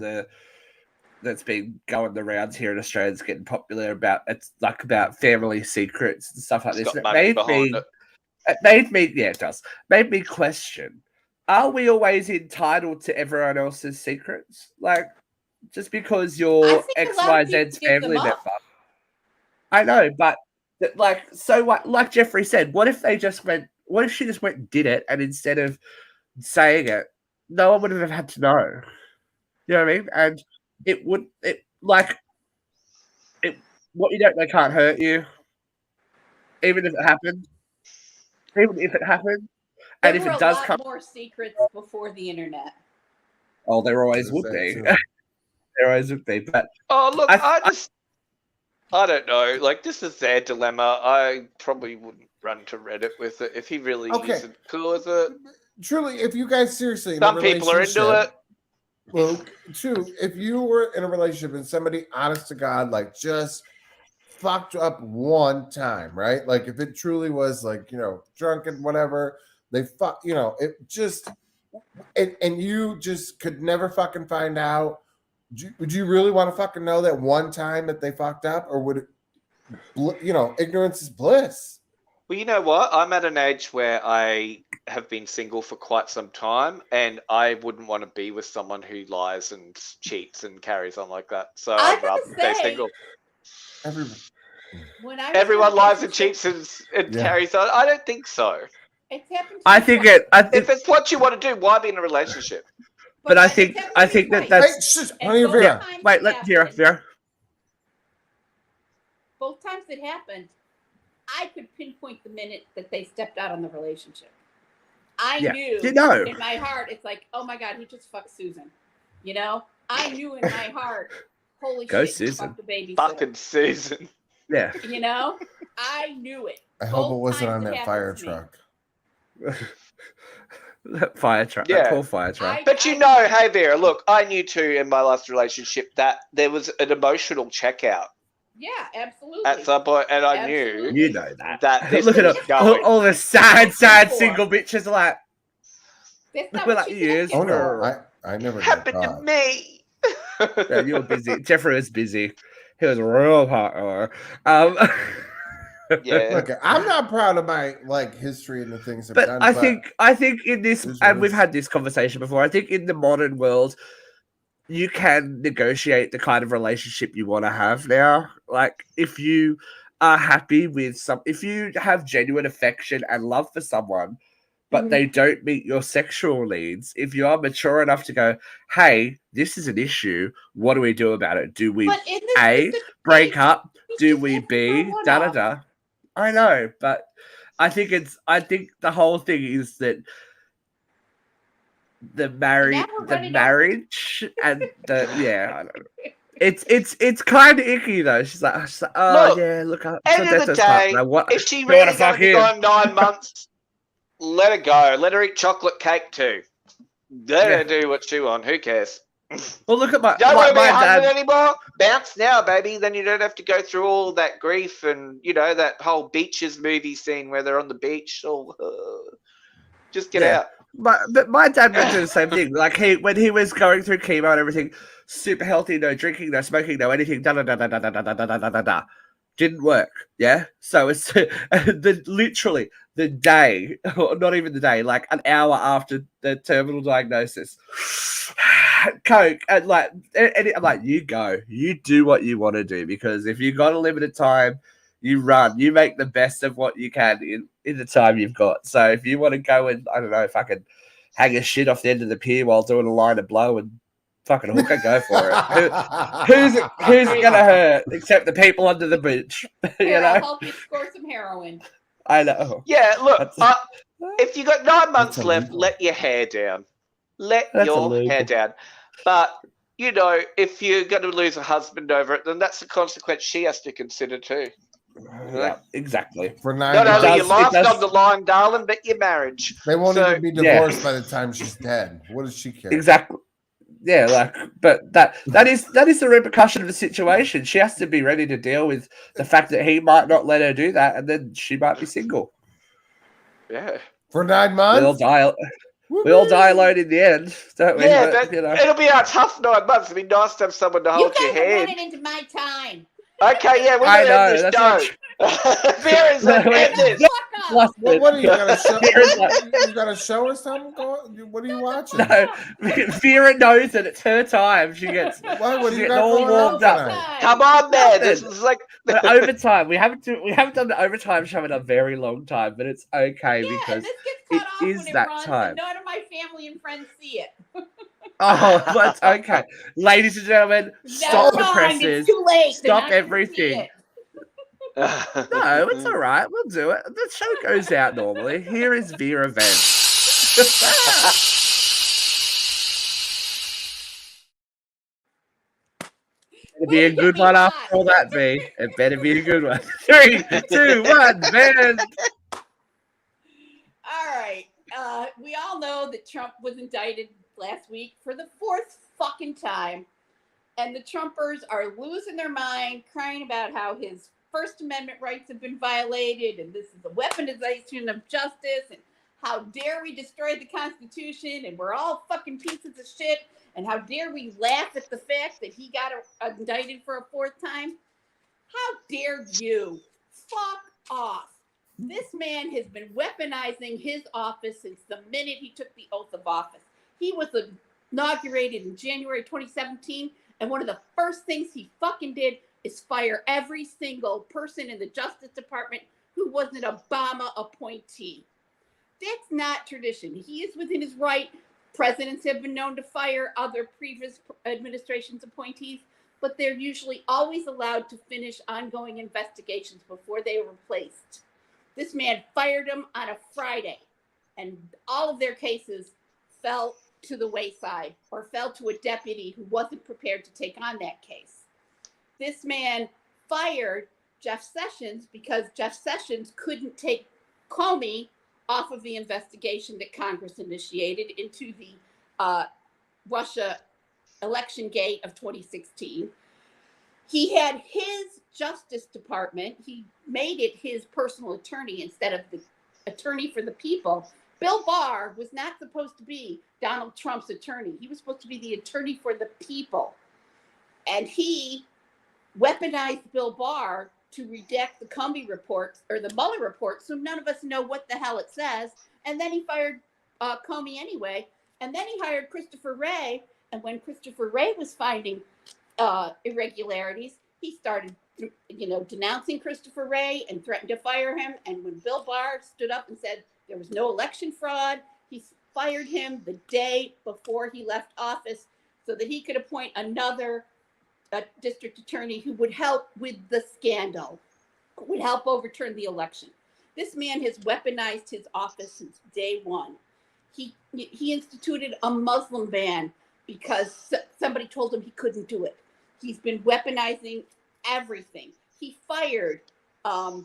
that's been going the rounds here in Australia. It's getting popular about family secrets and stuff like It's this. got money behind it. It made me, yeah, it does. Made me question: are we always entitled to everyone else's secrets? Like, just because I you're think a X, lot Y, of people Z's give them family member. up. I know, but like, so what? Like Jeffrey said, what if they just went? What if she just went and did it, and instead of saying it, no one would have had to know. You know what I mean? And what you don't know can't hurt you, even if it happened. Even if it happened, There and if were it a does lot come, more secrets before the internet. oh, there always There's would that be. too. There always would be. But Oh, look, I I don't know. Like, this is their dilemma. I probably wouldn't run to Reddit with it if he really Okay. isn't cool with it. Truly, if you guys seriously in Some a people are into relationship, it. well, true. If you were in a relationship and somebody, honest to God, like just fucked up one time, right? Like if it truly was like, drunk and whatever, they fuck, it just, and you just could never fucking find out. Would you really want to fucking know that one time that they fucked up, or would it, ignorance is bliss? Well, you know what? I'm at an age where I have been single for quite some time, and I wouldn't want to be with someone who lies and cheats and carries on like that. So I'm I'd rather gonna stay say- single. When I was Everyone in a lies and relationship- cheats and carries on. I don't think so. It's happened to I me think twice. If it's what you want to do, why be in a relationship? But I it's think happened to me that twice. that's Hey, shh, And honey, both Vera. times wait. it Let Vera. happened- Both times it happened, I could pinpoint the minute that they stepped out on the relationship. I knew You know. in my heart, it's like, oh my God, he just fucked Susan. You know? I knew in my heart, holy Go shit, he Susan. fucked the babysitter. Fucking Susan. Yeah. You know? I knew it. I hope it Both wasn't times on it that fire happened to me. truck. That fire truck. Yeah. That poor fire truck. But you know, hey Vera, look, I knew too in my last relationship that there was an emotional checkout Yeah, absolutely. at some point, and I Absolutely. knew You know that. that this Look at was all, going. all the sad Before. single bitches are like, That's not we're what like, you yes. Oh think. no, I never got Happened to caught. me. Yeah, you were busy. Jeffrey was busy. He was real hot. Yeah. Look, I'm not proud of my history and the things I've But done. I think in this, It is and what we've it is. had this conversation before. I think in the modern world, you can negotiate the kind of relationship you want to have now. Like if you are happy with if you have genuine affection and love for someone, but they don't meet your sexual needs, if you are mature enough to go, hey, this is an issue, what do we do about it? Do we But in this A, specific break case, up? he's Do just we asking for B, a da da one-off. da? I know, but I think the whole thing is that the Now we're running off- marriage and I don't know. It's kind of icky though. She's like, oh Look, yeah, look up. End of the day, if she really going to be gone 9 months, let her go. Let her eat chocolate cake too. Let her do what she wants. Who cares? Well, look at Don't want to be a husband dad. anymore? Bounce now, baby. Then you don't have to go through all that grief and, that whole Beaches movie scene where they're on the beach. Just get out. But my dad went through the same thing. Like when he was going through chemo and everything, super healthy, no drinking, no smoking, no anything. Da da da da da da da da da da da. Didn't work. Yeah. So it's literally the day, or not even the day, like an hour after the terminal diagnosis. Coke and I'm like, you go, you do what you want to do, because if you've got a limited time, you run, you make the best of what you can in the time you've got. So if you want to go and I don't know, fucking hang a shit off the end of the pier while doing a line of blow and fucking hooker, go for it. Who's it gonna hurt except the people under the beach? Here, I'll help you score some heroin. I know. Yeah, look, if you got 9 months That's left, illegal. let your hair down. Let That's your illegal. hair down. But, if you're going to lose a husband over it, then that's the consequence she has to consider too. Yeah, exactly. For 9 Not months, only your life does- on the line, darling, but your marriage. they won't So- even be divorced by the time she's dead. What does she care? Exactly. Yeah, but that is the repercussion of the situation. She has to be ready to deal with the fact that he might not let her do that, and then she might be single. Yeah. For 9 months? We all die alone in the end, don't we? Yeah, But, but it'll be a tough 9 months. It'd be nice to have someone to You hold guys your are hand. running into my time. Okay, yeah, we're I going to know, end this that's show. Vera's like, end this. Fuck up. What are you gonna show? Vera's like- You got a show or something? What are you watching? No, Vera knows that it's her time. She gets What do she you gets got all going on warmed up. tonight? Come on, man. This Nothing. is like... The overtime. We haven't done the overtime show in a very long time, but it's okay Yeah, because and this gets it cut off is when it that runs, time. and none of my family and friends see it. Oh, that's okay. Ladies and gentlemen, stop the Never mind, presses. it's too late. They're Stop not gonna see everything. it. No, it's all right. We'll do it. The show goes out normally. Here is Vera Vance. It'll be a good one after all that, V. It better be a good one. 3, 2, 1, Van. All right. We all know that Trump was indicted last week for the 4th fucking time. And the Trumpers are losing their mind, crying about how his First Amendment rights have been violated, and this is a weaponization of justice, and how dare we destroy the Constitution, and we're all fucking pieces of shit, and how dare we laugh at the fact that he got indicted for a 4th time? How dare you? Fuck off. This man has been weaponizing his office since the minute he took the oath of office. He was inaugurated in January 2017, and one of the first things he fucking did is fire every single person in the Justice Department who was an Obama appointee. That's not tradition. He is within his right. Presidents have been known to fire other previous administration's appointees, but they're usually always allowed to finish ongoing investigations before they are replaced. This man fired him on a Friday, and all of their cases fell to the wayside or fell to a deputy who wasn't prepared to take on that case. This man fired Jeff Sessions because Jeff Sessions couldn't take Comey off of the investigation that Congress initiated into the Russia election gate of 2016. He had his Justice Department, he made it his personal attorney instead of the attorney for the people. Bill Barr was not supposed to be Donald Trump's attorney. He was supposed to be the attorney for the people. And he weaponized Bill Barr to redact the Comey reports or the Mueller report, so none of us know what the hell it says. And then he fired Comey anyway. And then he hired Christopher Wray. And when Christopher Wray was finding irregularities, he started, denouncing Christopher Wray and threatened to fire him. And when Bill Barr stood up and said there was no election fraud, he fired him the day before he left office so that he could appoint another district attorney who would help with the scandal, would help overturn the election. This man has weaponized his office since day one. He instituted a Muslim ban because somebody told him he couldn't do it. He's been weaponizing everything. He fired the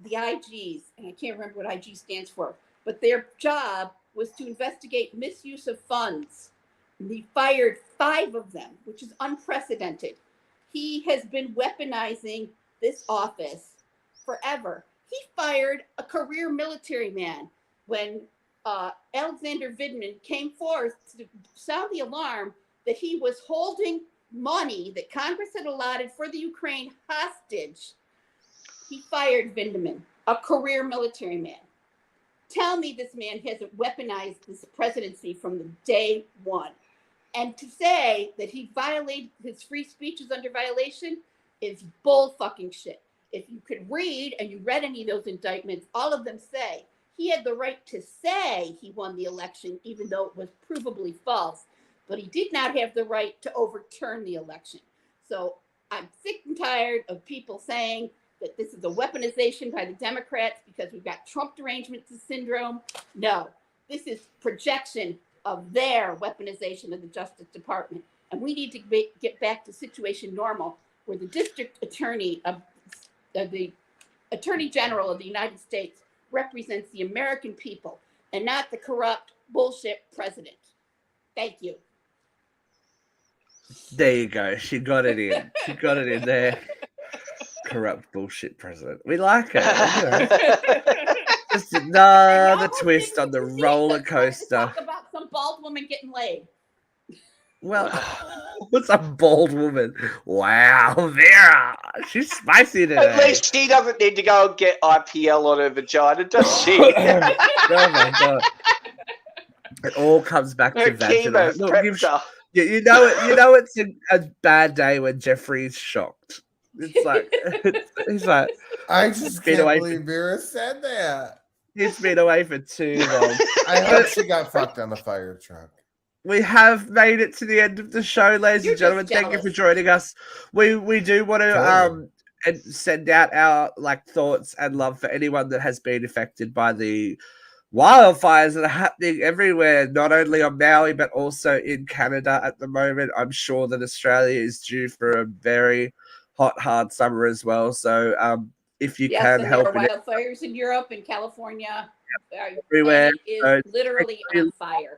IGs, and I can't remember what IG stands for, but their job was to investigate misuse of funds. And he fired 5 of them, which is unprecedented. He has been weaponizing this office forever. He fired a career military man when Alexander Vindman came forth to sound the alarm that he was holding money that Congress had allotted for the Ukraine hostage. He fired Vindman, a career military man. Tell me this man hasn't weaponized this presidency from the day one. And to say that he violated his free speech is under violation is bull fucking shit. If you could read, and you read any of those indictments, all of them say he had the right to say he won the election, even though it was provably false, but he did not have the right to overturn the election. So I'm sick and tired of people saying that this is a weaponization by the Democrats because we've got Trump derangement syndrome. No, this is projection of their weaponization of the Justice Department. And we need to get back to situation normal, where the district attorney of the Attorney General of the United States represents the American people and not the corrupt bullshit president. Thank you. There you go. She got it in. She got it in there. Corrupt bullshit president. We like it. Just another twist on the roller coaster. Talk about some bald woman getting laid. Well, what's a bald woman? Wow, Vera, she's spicy today. At least she doesn't need to go and get IPL on her vagina, does she? Oh my god! It all comes back to vaginal. Look, you know it's a bad day when Jeffrey's shocked. It's like he's like, I just can't believe Vera said that. He's been away for too long. I hope she got fucked on the fire truck. We have made it to the end of the show, ladies and gentlemen. Thank you for joining us. We do want to and send out our thoughts and love for anyone that has been affected by the wildfires that are happening everywhere, not only on Maui but also in Canada at the moment. I'm sure that Australia is due for a very hot, hard summer as well. So if you can help, there are wildfires in Europe and California. Everywhere is literally on fire.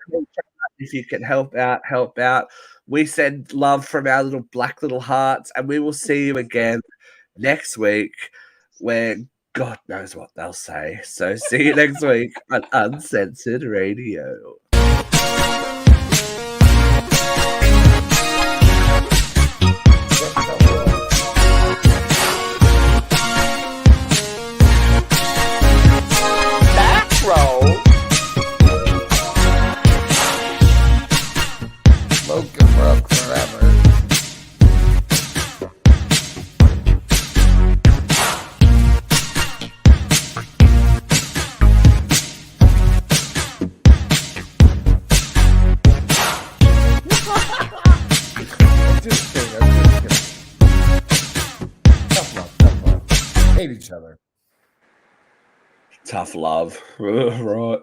If you can help out, help out. We send love from our little black little hearts, and we will see you again next week where God knows what they'll say. So see you next week on Uncensored Radio. Smoke and rock forever. Just kidding. I'm just kidding. Tough love. Tough love. Hate each other. Tough love. Right.